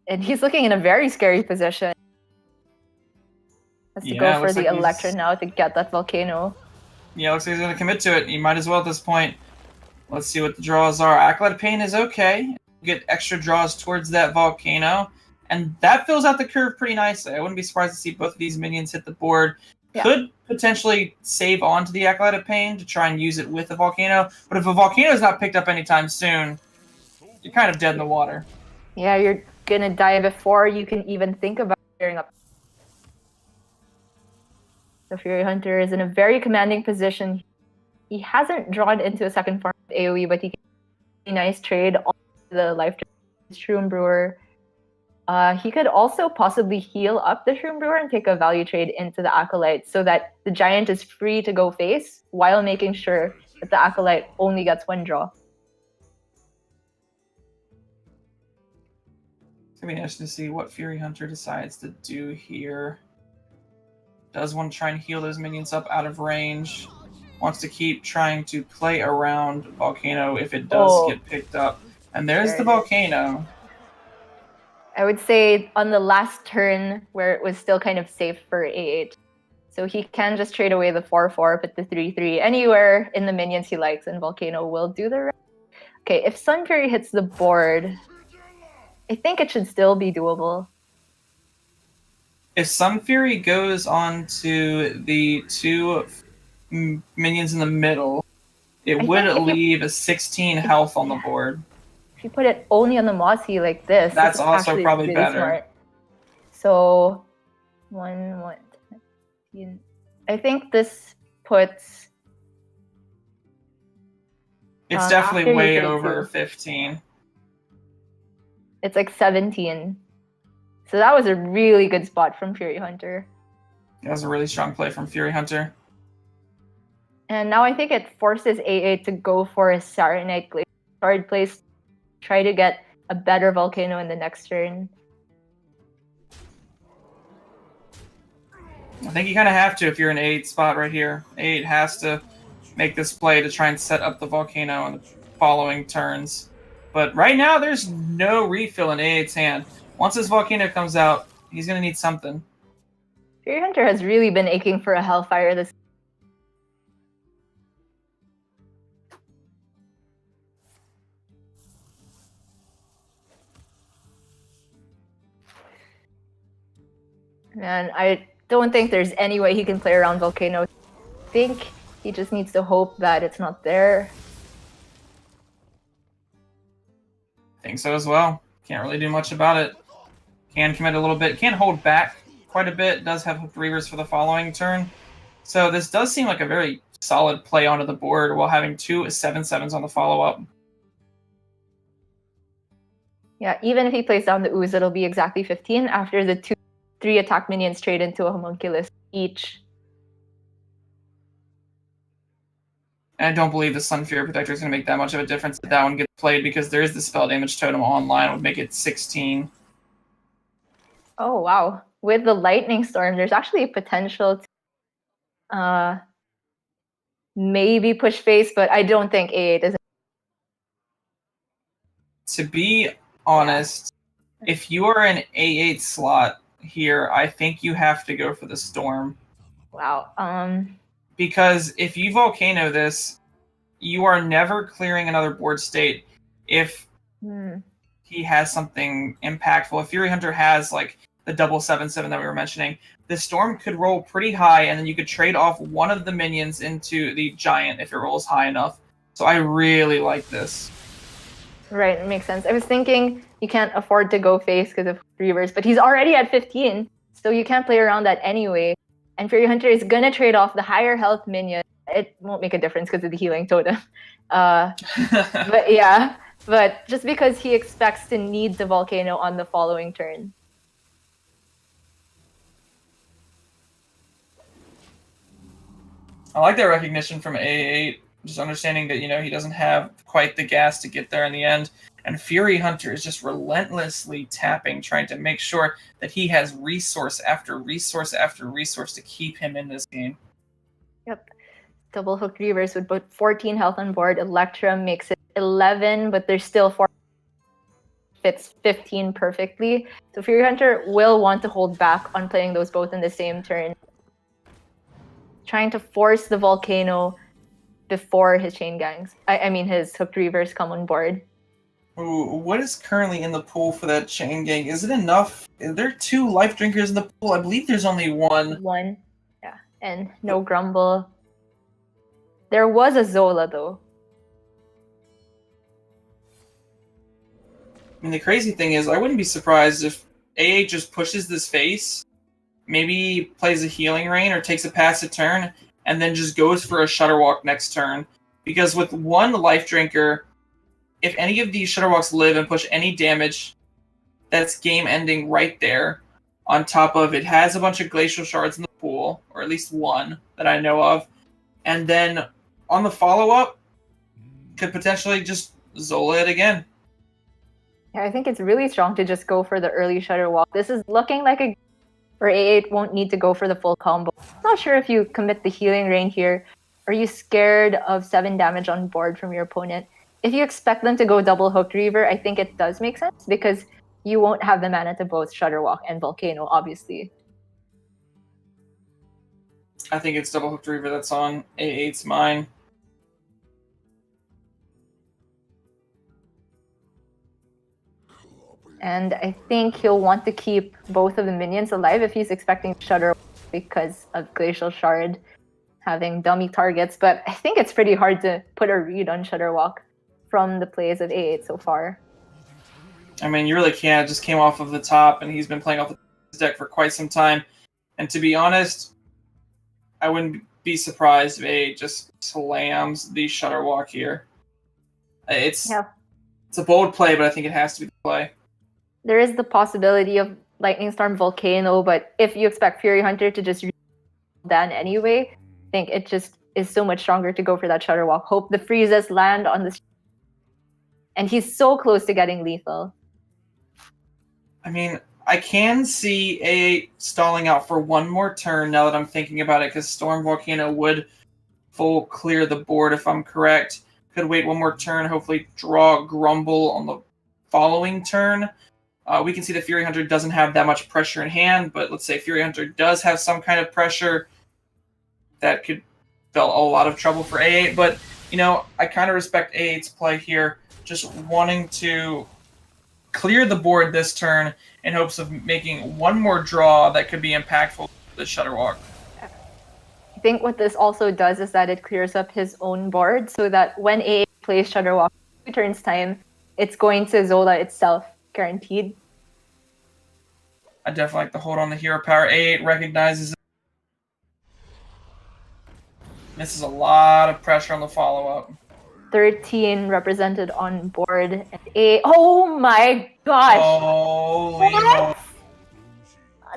And he's looking in a very scary position. Has to go for the Electra now to get that Volcano. Yeah, looks like he's going to commit to it. You might as well at this point. Let's see what the draws are. Acolyte of Pain is okay. Get extra draws towards that Volcano. And that fills out the curve pretty nicely. I wouldn't be surprised to see both of these minions hit the board. Yeah. Could potentially save on to the Acolyte of Pain to try and use it with a Volcano. But if a Volcano is not picked up anytime soon, you're kind of dead in the water. Yeah, you're going to die before you can even think about clearing up. The Fury Hunter is in a very commanding position. He hasn't drawn into a second form of AoE, but he can a nice trade on the Life Shroom Brewer. He could also possibly heal up the Shroom Brewer and take a value trade into the Acolyte so that the Giant is free to go face while making sure that the Acolyte only gets 1 draw. It's going to be interesting to see what Fury Hunter decides to do here. Does want to try and heal those minions up out of range. Wants to keep trying to play around Volcano if it does get picked up. And there's the Volcano. I would say on the last turn where it was still kind of safe for A8. So he can just trade away the 4/4, put the 3/3 anywhere in the minions he likes, and Volcano will do the rest. Okay, if Sun Fury hits the board, I think it should still be doable. If Sun Fury goes on to the two minions in the middle, it would leave a 16 health on the board. If you put it only on the Mossy like this, That's this is also actually probably really better. smart. So, 1. I think this puts. It's definitely after way you put it over to- 15. It's like 17. So that was a really good spot from Fury Hunter. That was a really strong play from Fury Hunter. And now I think it forces AA to go for a Saronite Glacier card place, try to get a better Volcano in the next turn. I think you kind of have to if you're in A8 spot right here. A8 has to make this play to try and set up the Volcano in the following turns. But right now, there's no refill in A8's hand. Once this Volcano comes out, he's going to need something. Fury Hunter has really been aching for a Hellfire this. And I don't think there's any way he can play around Volcano. I think he just needs to hope that it's not there. I think so as well. Can't really do much about it. Can commit a little bit. Can hold back quite a bit. Does have hooked reavers for the following turn. So this does seem like a very solid play onto the board while having two 7/7s on the follow-up. Yeah, even if he plays down the Ooze, it'll be exactly 15 after the 3 attack minions trade into a Homunculus each. And I don't believe the Sun Fury Protector is going to make that much of a difference if that one gets played because there is the spell damage totem online. It would make it 16. Oh, wow. With the Lightning Storm, there's actually a potential to maybe push face, but I don't think A8 is. To be honest, if you are an A8 slot here, I think you have to go for the Storm. Wow. Because if you Volcano this, you are never clearing another board state if he has something impactful. If Fury Hunter has like the double 7/7 that we were mentioning, the Storm could roll pretty high, and then you could trade off one of the minions into the Giant if it rolls high enough. So I really like this. Right, it makes sense. I was thinking you can't afford to go face because of Reavers, but he's already at 15, so you can't play around that anyway. And Fury Hunter is gonna trade off the higher health minion. It won't make a difference because of the healing totem. But yeah, but just because he expects to need the Volcano on the following turn. I like that recognition from A8, just understanding that, he doesn't have quite the gas to get there in the end. And Fury Hunter is just relentlessly tapping, trying to make sure that he has resource after resource after resource to keep him in this game. Yep. Double Hook Reavers would put 14 health on board. Electra makes it 11, but there's still 4. Fits 15 perfectly. So Fury Hunter will want to hold back on playing those both in the same turn. Trying to force the Volcano before his chain gangs. I mean his Hooked Reavers come on board. Ooh, what is currently in the pool for that chain gang? Is it enough? Is there 2 life drinkers in the pool? I believe there's only 1. 1. Yeah. And no Grumble. There was a Zola though. I mean, the crazy thing is, I wouldn't be surprised if AA just pushes this face, maybe plays a Healing Rain or takes a passive turn, and then just goes for a Shutterwalk next turn. Because with 1 life drinker, if any of these Shutterwalks live and push any damage, that's game ending right there. On top of it has a bunch of Glacial Shards in the pool, or at least 1 that I know of. And then on the follow-up, could potentially just Zola it again. Yeah, I think it's really strong to just go for the early Shutterwalk. This is looking like a where A8 won't need to go for the full combo. I'm not sure if you commit the Healing Rain here. Are you scared of 7 damage on board from your opponent? If you expect them to go double Hooked Reaver, I think it does make sense because you won't have the mana to both Shudderwalk and Volcano, obviously. I think it's Double Hooked Reaver that's on. A8's mine. And I think he'll want to keep both of the minions alive if he's expecting Shudder because of Glacial Shard having dummy targets. But I think it's pretty hard to put a read on Shudderwalk from the plays of A8 so far. I mean, you really can't. It just came off of the top, and he's been playing off his deck for quite some time. And to be honest, I wouldn't be surprised if A8 just slams the Shudderwalk here. It's a bold play, but I think it has to be the play. There is the possibility of Lightning Storm Volcano, but if you expect Fury Hunter to just Dan anyway, I think it just is so much stronger to go for that Shudderwalk. Hope the freezes land on the... And he's so close to getting lethal. I mean, I can see A8 stalling out for one more turn now that I'm thinking about it, because Storm Volcano would full clear the board if I'm correct. Could wait one more turn, hopefully draw Grumble on the following turn. We can see that Fury Hunter doesn't have that much pressure in hand, but let's say Fury Hunter does have some kind of pressure. That could spell a lot of trouble for A8, but, you know, I kind of respect A8's play here, just wanting to clear the board this turn in hopes of making one more draw that could be impactful for the Shudderwalk. I think what this also does is that it clears up his own board so that when A8 plays Shudderwalk 2 turns time, it's going to Zola itself, guaranteed. I definitely like the hold on the hero power. A8 recognizes it. This is a lot of pressure on the follow-up. 13 represented on board. And oh my gosh! Holy what?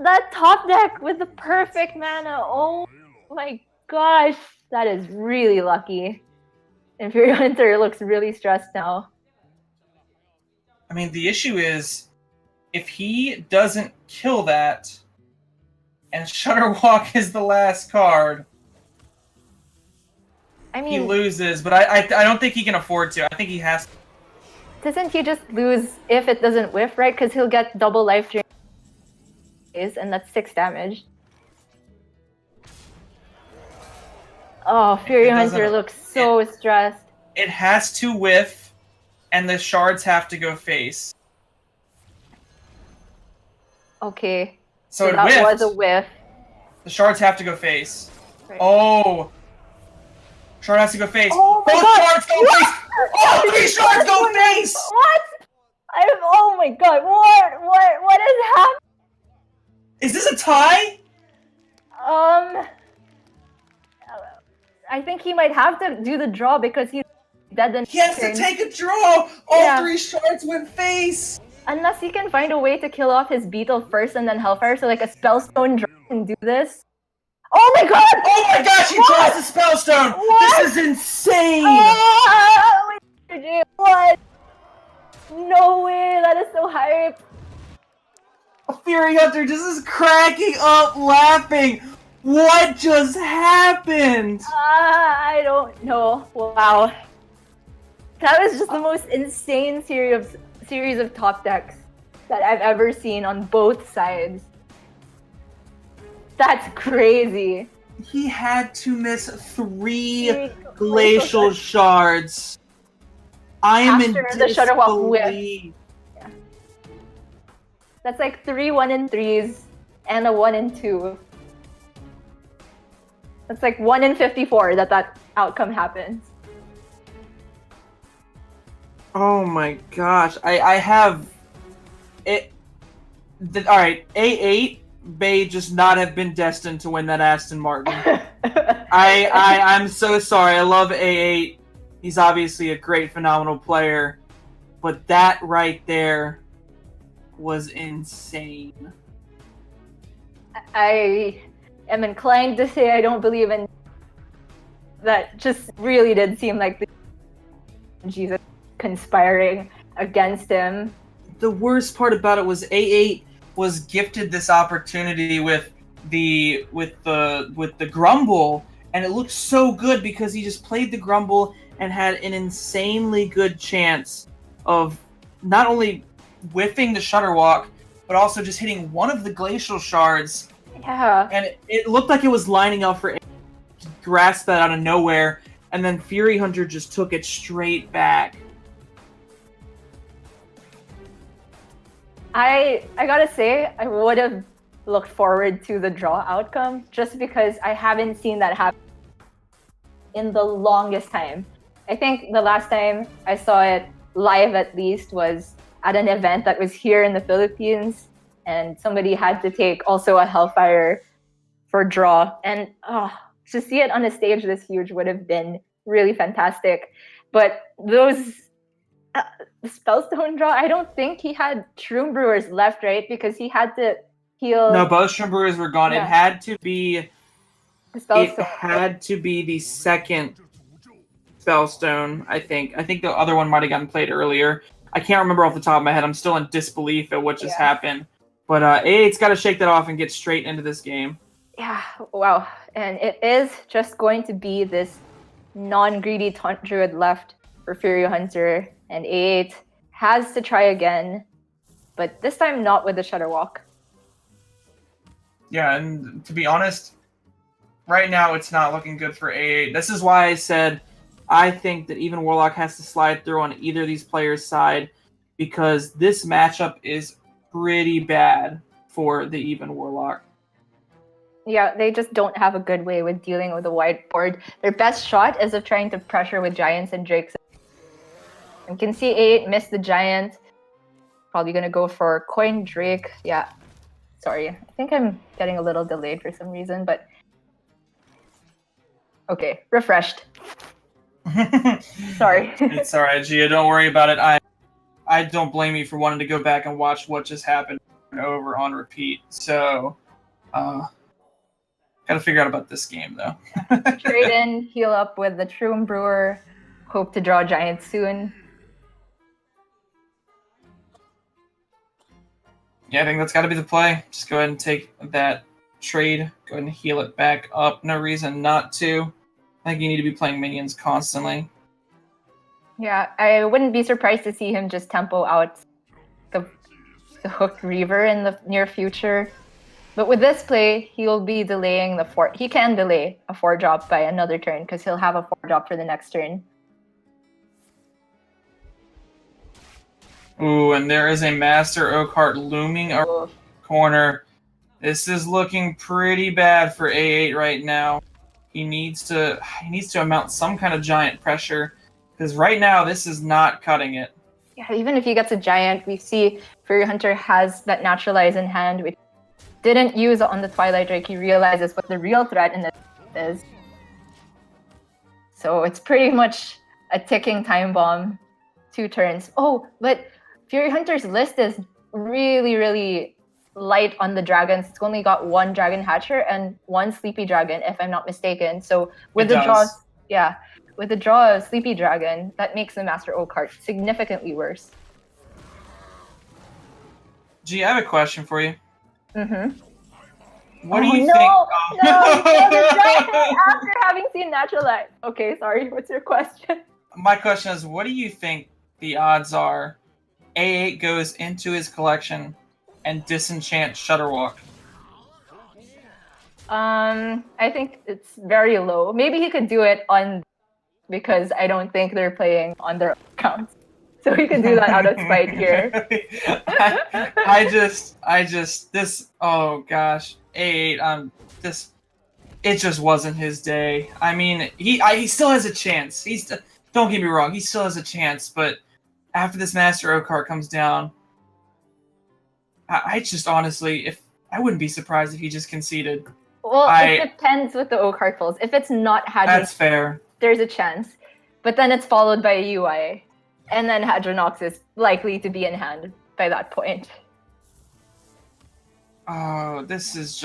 That top deck with the perfect mana. Oh my gosh. That is really lucky. And Fury Hunter looks really stressed now. I mean, the issue is, if he doesn't kill that, and Shudderwalk is the last card, I mean, he loses, but I don't think he can afford to. I think he has to. Doesn't he just lose if it doesn't whiff, right? Because he'll get double life drain, and that's 6 damage. Oh, Fury Hunter looks so stressed. It has to whiff, and the shards have to go face. Okay. So that whiffed. was a whiff. The shards have to go face. Right. Oh! Shard has to go face. Oh my Both god! shards go face! Oh, 3 shards go face! What? Oh my god, what is happening? Is this a tie? I think he might have to do the draw because he's dead and he has to take a draw! All 3 shards went face! Unless he can find a way to kill off his Beetle first and then Hellfire, so like a Spellstone draw can do this. Oh my god! Oh my gosh, he draws the Spellstone! What? This is insane! What? No way, that is so hype. Fury Hunter just is cracking up laughing. What just happened? I don't know. Wow. That was just the most insane series of top decks that I've ever seen on both sides. That's crazy. He had to miss 3 glacial shards. I am in After the Shudderwalk whiff. disbelief. Yeah. That's like 3 1-3s and a 1-2. That's like 1 in 54 that outcome happens. Oh my gosh. I have it. Alright, A8 may just not have been destined to win that Aston Martin. I'm so sorry. I love A8. He's obviously a great, phenomenal player. But that right there was insane. I am inclined to say I don't believe in that. Just really did seem like the Jesus conspiring against him. The worst part about it was A8 was gifted this opportunity with the Grumble, and it looked so good because he just played the Grumble and had an insanely good chance of not only whiffing the Shutterwalk, but also just hitting one of the glacial shards. Yeah. And it looked like it was lining up for A8 to grasp that out of nowhere, and then Fury Hunter just took it straight back. I gotta say, I would have looked forward to the draw outcome just because I haven't seen that happen in the longest time. I think the last time I saw it live at least was at an event that was here in the Philippines, and somebody had to take also a Hellfire for draw. And to see it on a stage this huge would have been really fantastic. But those the Spellstone draw, I don't think he had Shroom Brewers left, right? Because he had to heal. No, both Shroom Brewers were gone. Yeah. It had to be. The Spellstone. It had to be the second Spellstone, I think. I think the other one might have gotten played earlier. I can't remember off the top of my head. I'm still in disbelief at what just happened. But A8's got to shake that off and get straight into this game. Yeah, wow. And it is just going to be this non-greedy Taunt Druid left for Fury Hunter. And A8 has to try again, but this time not with the Shutterwalk. Yeah, and to be honest, right now it's not looking good for A8. This is why I said I think that even Warlock has to slide through on either of these players' side, because this matchup is pretty bad for the even Warlock. Yeah, they just don't have a good way with dealing with the wide board. Their best shot is of trying to pressure with Giants and Drakes. You can see A8 miss the Giant. Probably going to go for Coin Drake. Yeah, sorry. I think I'm getting a little delayed for some reason, but... Okay, refreshed. Sorry. It's all right, Gia. Don't worry about it. I don't blame you for wanting to go back and watch what just happened over on repeat. So, gotta figure out about this game, though. Trade in, heal up with the Shroom Brewer. Hope to draw Giant soon. Yeah, I think that's got to be the play. Just go ahead and take that trade. Go ahead and heal it back up. No reason not to. I think you need to be playing minions constantly. Yeah, I wouldn't be surprised to see him just tempo out the Hooked Reaver in the near future. But with this play, he'll be delaying the 4. He can delay a 4-drop by another turn because he'll have a 4-drop for the next turn. Ooh, and there is a Master Oakheart looming around the corner. This is looking pretty bad for A8 right now. He needs to mount some kind of giant pressure, because right now this is not cutting it. Yeah, even if he gets a Giant, we see Fury Hunter has that Naturalize in hand, which didn't use on the Twilight Drake. He realizes what the real threat in this is. So it's pretty much a ticking time bomb. 2 turns. Oh, but Fury Hunter's list is really, really light on the dragons. It's only got 1 Dragon Hatcher and 1 Sleepy Dragon, if I'm not mistaken. So with the draw of Sleepy Dragon, that makes the Master Oakheart significantly worse. Gee, I have a question for you. Mm-hmm. What do you think? No, you can't decide it after having seen Natural Light. Okay, sorry. What's your question? My question is, what do you think the odds are A8 goes into his collection and disenchants Shutterwalk? I think it's very low. Maybe he could do it on, because I don't think they're playing on their accounts. So he can do that out of spite here. Oh gosh, A8, it just wasn't his day. I mean, he still has a chance. Don't get me wrong, he still has a chance, but after this Master Oakheart comes down, I just honestly, I wouldn't be surprised if he just conceded. Well, it depends with the Oakheart pulls. If it's not Hadron, that's fair. There's a chance. But then it's followed by a UI. And then Hadronox is likely to be in hand by that point. Oh, this is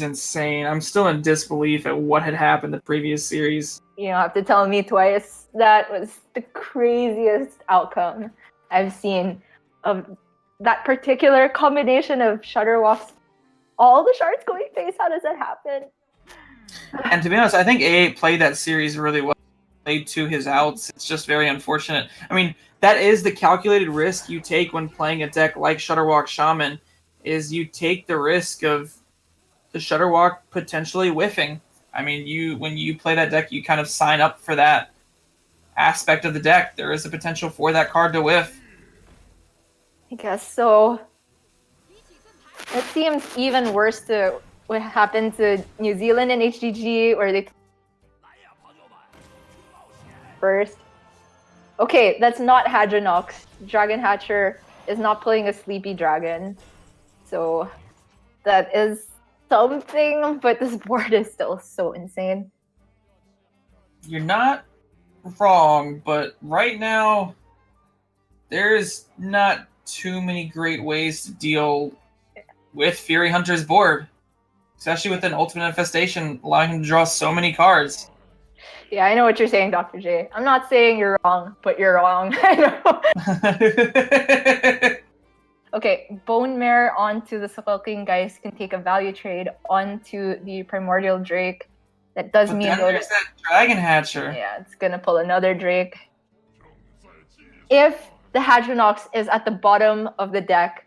insane. I'm still in disbelief at what had happened the previous series. You don't have to tell me twice. That was the craziest outcome I've seen of that particular combination of Shutterwalks. All the shards going face. How does that happen? And to be honest, I think A8 played that series really well. played to his outs. It's just very unfortunate. I mean, that is the calculated risk you take when playing a deck like Shutterwalk Shaman, is you take the risk of the Shutterwalk potentially whiffing. I mean, when you play that deck, you kind of sign up for that aspect of the deck. There is a potential for that card to whiff. I guess so. It seems even worse to what happened to New Zealand in HDG, where they first. Okay, that's not Hadronox. Dragon Hatcher is not playing a Sleepy Dragon. So that is something, but this board is still so insane. You're not wrong, but right now, there's not too many great ways to deal with Fury Hunter's board. Especially with an Ultimate Infestation, allowing him to draw so many cards. Yeah, I know what you're saying, Dr. J. I'm not saying you're wrong, but you're wrong. I know. Okay, Bone Mare onto the Skulking Geist can take a value trade onto the Primordial Drake. That does mean then there's that Dragon Hatcher. Yeah, it's gonna pull another Drake. If the Hadronox is at the bottom of the deck,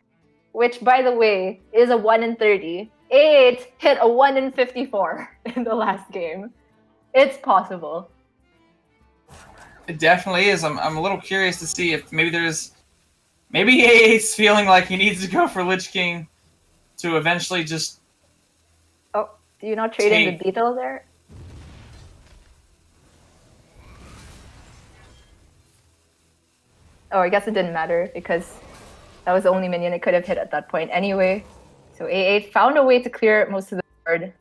which by the way is a 1 in 30, 8 hit a 1 in 54 in the last game. It's possible. It definitely is. I'm a little curious to see if maybe AA's feeling like he needs to go for Lich King to eventually just. Oh, do you not trade in the Beetle there? Oh, I guess it didn't matter because that was the only minion it could have hit at that point anyway. So A8 found a way to clear most of the board.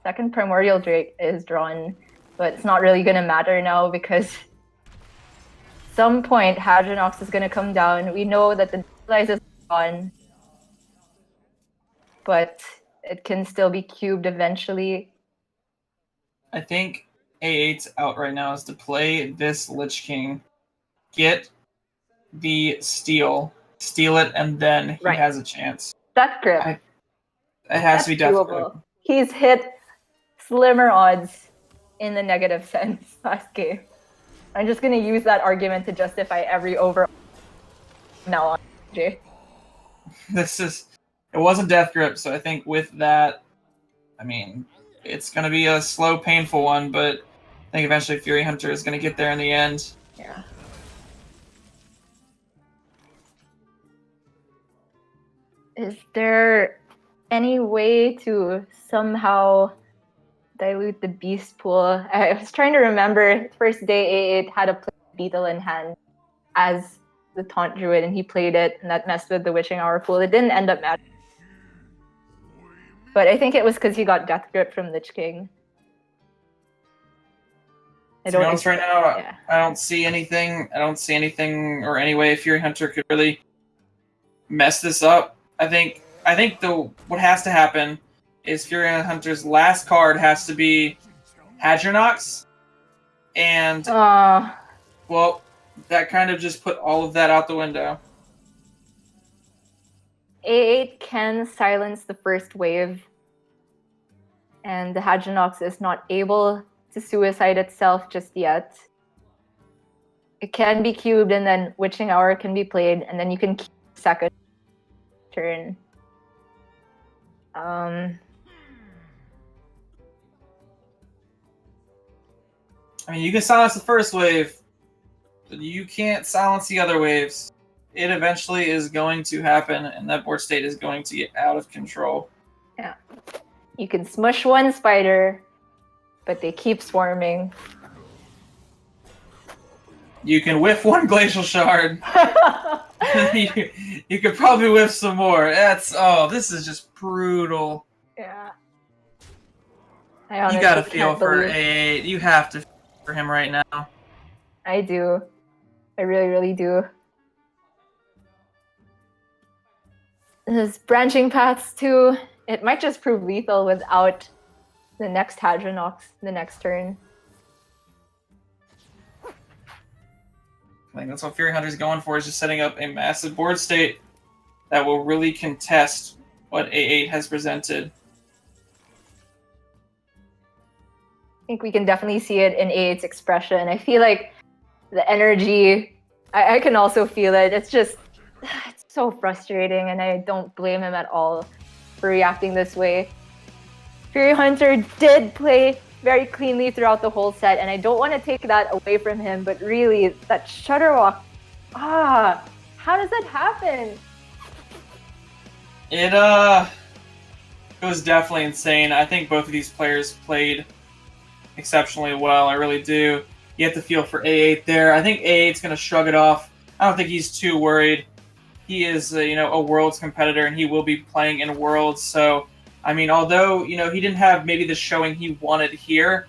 Second Primordial Drake is drawn, but it's not really going to matter now because some point Hadronox is going to come down. We know that the Deathlies is gone, but it can still be cubed eventually. I think A8's out right now is to play this Lich King, get the steal it, and then he has a chance. Death Grip. It has to be Death Grip. He's hit slimmer odds in the negative sense last game. I'm just going to use that argument to justify every over now on Jay. It wasn't Death Grip, so I think with that, I mean, it's going to be a slow, painful one, but I think eventually Fury Hunter is going to get there in the end. Yeah. Is there any way to somehow dilute the beast pool? I was trying to remember first day A8 had a Beetle in hand as the taunt druid, and he played it, and that messed with the Witching Hour pool. It didn't end up mattering. But I think it was because he got Death Grip from Lich King. To be honest, right now, I don't see anything. Or any way Fury Hunter could really mess this up. I think what has to happen is Fury Hunter's last card has to be Hadronox, and well, that kind of just put all of that out the window. A8 can silence the first wave, and the Hadronox is not able to suicide itself just yet. It can be cubed, and then Witching Hour can be played, and then you can keep second turn. I mean, you can silence the first wave, but you can't silence the other waves. It eventually is going to happen, and that board state is going to get out of control. Yeah. You can smush one spider, but they keep swarming. You can whiff one Glacial Shard. you could probably whiff some more. This is just brutal. Yeah. You gotta feel for A8. You have to feel for him right now. I do. I really, really do. His branching paths too. It might just prove lethal without the next Hadronox the next turn. I think that's what Fury Hunter's going for, is just setting up a massive board state that will really contest what A8 has presented. think we can definitely see it in A8's expression. I feel like the energy, I can also feel it. It's just, it's so frustrating, and I don't blame him at all for reacting this way. Fury Hunter did play very cleanly throughout the whole set, and I don't want to take that away from him, but really, that shutter walk, how does that happen? It was definitely insane. I think both of these players played exceptionally well. I really do. You have to feel for A8 there. I think A8's going to shrug it off. I don't think he's too worried. He is, a Worlds competitor, and he will be playing in Worlds. So, I mean, although, he didn't have maybe the showing he wanted here,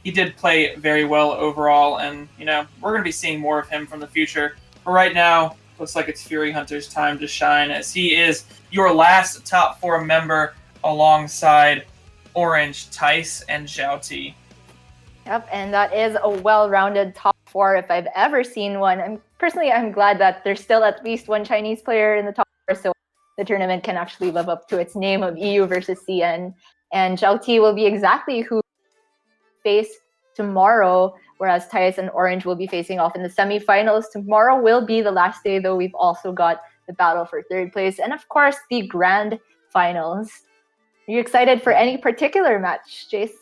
he did play very well overall. And, we're going to be seeing more of him from the future. But right now, looks like it's Fury Hunter's time to shine, as he is your last top 4 member alongside Orange, Tice, and Xiaoti. Yep, and that is a well-rounded top 4 if I've ever seen one. I'm glad that there's still at least one Chinese player in the top 4, so the tournament can actually live up to its name of EU versus CN. And Xiaoti will be exactly who face tomorrow, whereas Tice and Orange will be facing off in the semifinals. Tomorrow will be the last day, though. We've also got the battle for 3rd place, and of course, the grand finals. Are you excited for any particular match, Jace?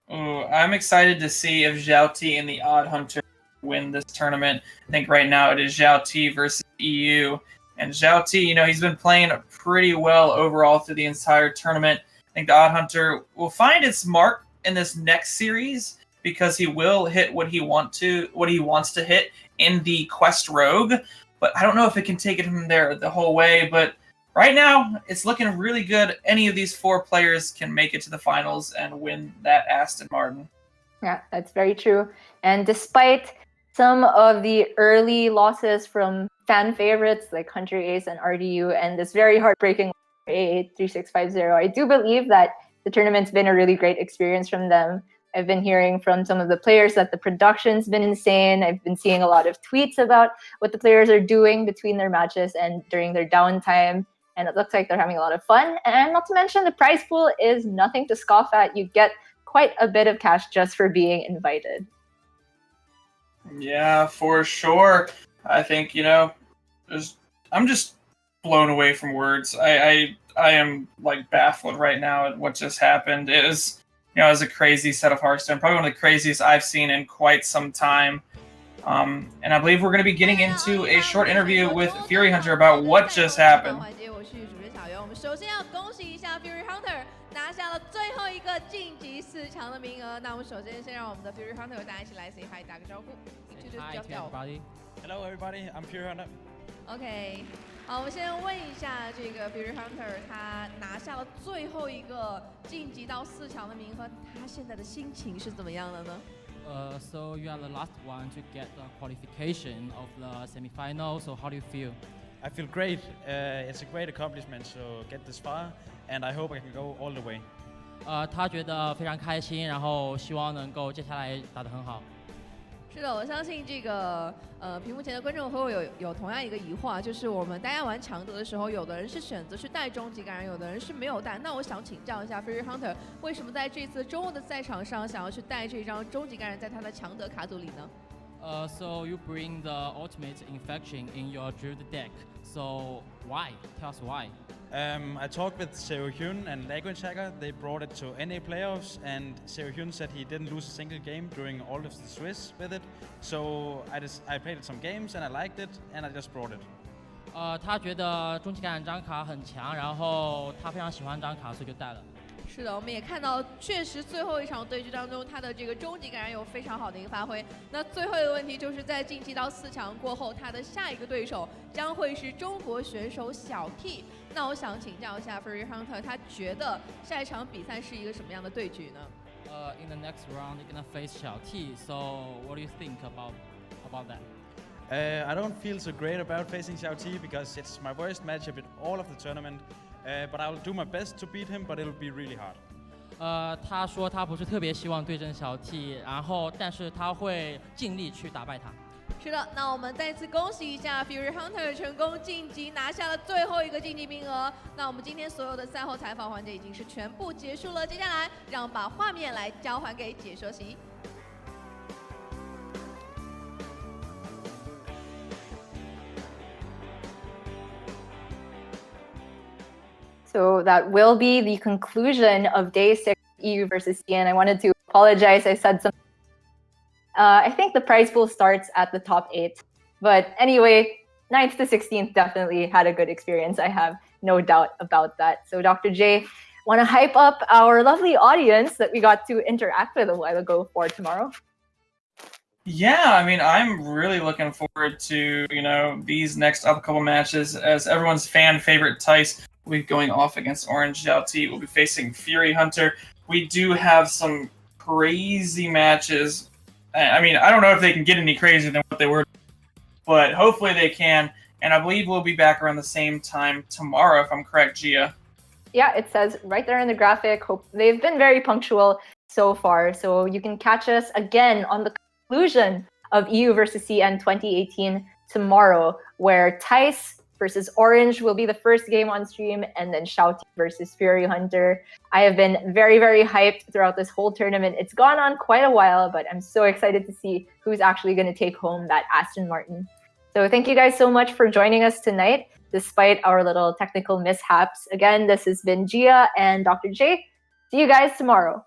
I'm excited to see if Xiaoti and the Odd Hunter win this tournament. I think right now it is Xiaoti versus EU. And Xiaoti, he's been playing pretty well overall through the entire tournament. I think the Odd Hunter will find its mark in this next series because he will hit what he wants to hit in the Quest Rogue. But I don't know if it can take it from there the whole way. But right now, it's looking really good. Any of these 4 players can make it to the finals and win that Aston Martin. Yeah, that's very true. And despite some of the early losses from fan favorites like Hunter Ace and RDU and this very heartbreaking A8 3650, I do believe that the tournament's been a really great experience from them. I've been hearing from some of the players that the production's been insane. I've been seeing a lot of tweets about what the players are doing between their matches and during their downtime. And it looks like they're having a lot of fun. And not to mention, the prize pool is nothing to scoff at. You get quite a bit of cash just for being invited. Yeah, for sure. I think, I'm just blown away from words. I am baffled right now at what just happened. It was a crazy set of Hearthstone, probably one of the craziest I've seen in quite some time. And I believe we're going to be getting into a short interview with Fury Hunter about what just happened. 首先要恭喜一下 Fury Hunter 拿下了最后一个晋级4强的名额。那我们首先先让我们的 Fury Hunter 和大家一起来 say hi 打个招呼。Hi to everybody. Hello everybody, I'm Fury Hunter. OK， 好，我们先问一下这个 Fury Hunter， 他拿下了最后一个晋级到4强的名额，他现在的心情是怎么样的呢？ So you are the last one to get the qualification of the semi-final. So how do you feel? I feel great. It's a great accomplishment to get this far, and I hope I can go all the way. 他觉得非常开心，然后希望能够接下来打得很好。 是的，我相信这个屏幕前的观众和我有同样一个疑惑啊，就是我们大家玩强德的时候，有的人是选择去带终极感染，有的人是没有带。那我想请教一下 Fury Hunter， 为什么在这次中欧的赛场上想要去带这张终极感染在他的强德卡组里呢？ So you bring the ultimate infection in your drilled deck. So why? Tell us why. I talked with Seohyun and Language Hacker. They brought it to NA playoffs, and Seohyun said he didn't lose a single game during all of the Swiss with it. So I played it some games and I liked it, and I just brought it. 他觉得终极感染这张卡很强，然后他非常喜欢这张卡，所以就带了。 是的，我们也看到，确实最后一场对局当中，他的这个终极感染有非常好的一个发挥。那最后一个问题就是在晋级到4强过后，他的下一个对手将会是中国选手小 T。那我想请教一下 Fury Hunter， 他觉得下一场比赛是一个什么样的对局呢？In the next round, you're gonna face 小 T. So what do you think about that? I don't feel so great about facing Xiao Ti because it's my worst matchup in all of the tournament. But I will do my best to beat him, but it will be really hard. 他说他不是特别希望对阵小 T， 然后但是他会尽力去打败他。是的，那我们再次恭喜一下 Fury Hunter 成功晋级，拿下了最后一个晋级名额。那我们今天所有的赛后采访环节已经是全部结束了，接下来让把画面来交还给解说席。So that will be the conclusion of Day 6 EU versus CN. I wanted to apologize. I said something. I think the prize pool starts at the top 8. But anyway, 9th to 16th definitely had a good experience. I have no doubt about that. So Dr. J, want to hype up our lovely audience that we got to interact with a while ago for tomorrow? Yeah, I mean, I'm really looking forward to, these next up couple matches, as everyone's fan favorite Tice will be going off against Orange Xiaoti. We'll be facing Fury Hunter. We do have some crazy matches. I mean, I don't know if they can get any crazier than what they were, but hopefully they can. And I believe we'll be back around the same time tomorrow, if I'm correct, Gia. Yeah, it says right there in the graphic. Hope they've been very punctual so far. So you can catch us again on the conclusion of EU versus CN 2018 tomorrow, where Tice versus Orange will be the first game on stream, and then Xiaoti versus Fury Hunter. I have been very, very hyped throughout this whole tournament. It's gone on quite a while, but I'm so excited to see who's actually going to take home that Aston Martin. So thank you guys so much for joining us tonight, despite our little technical mishaps. Again, this has been Gia and Dr. J. See you guys tomorrow.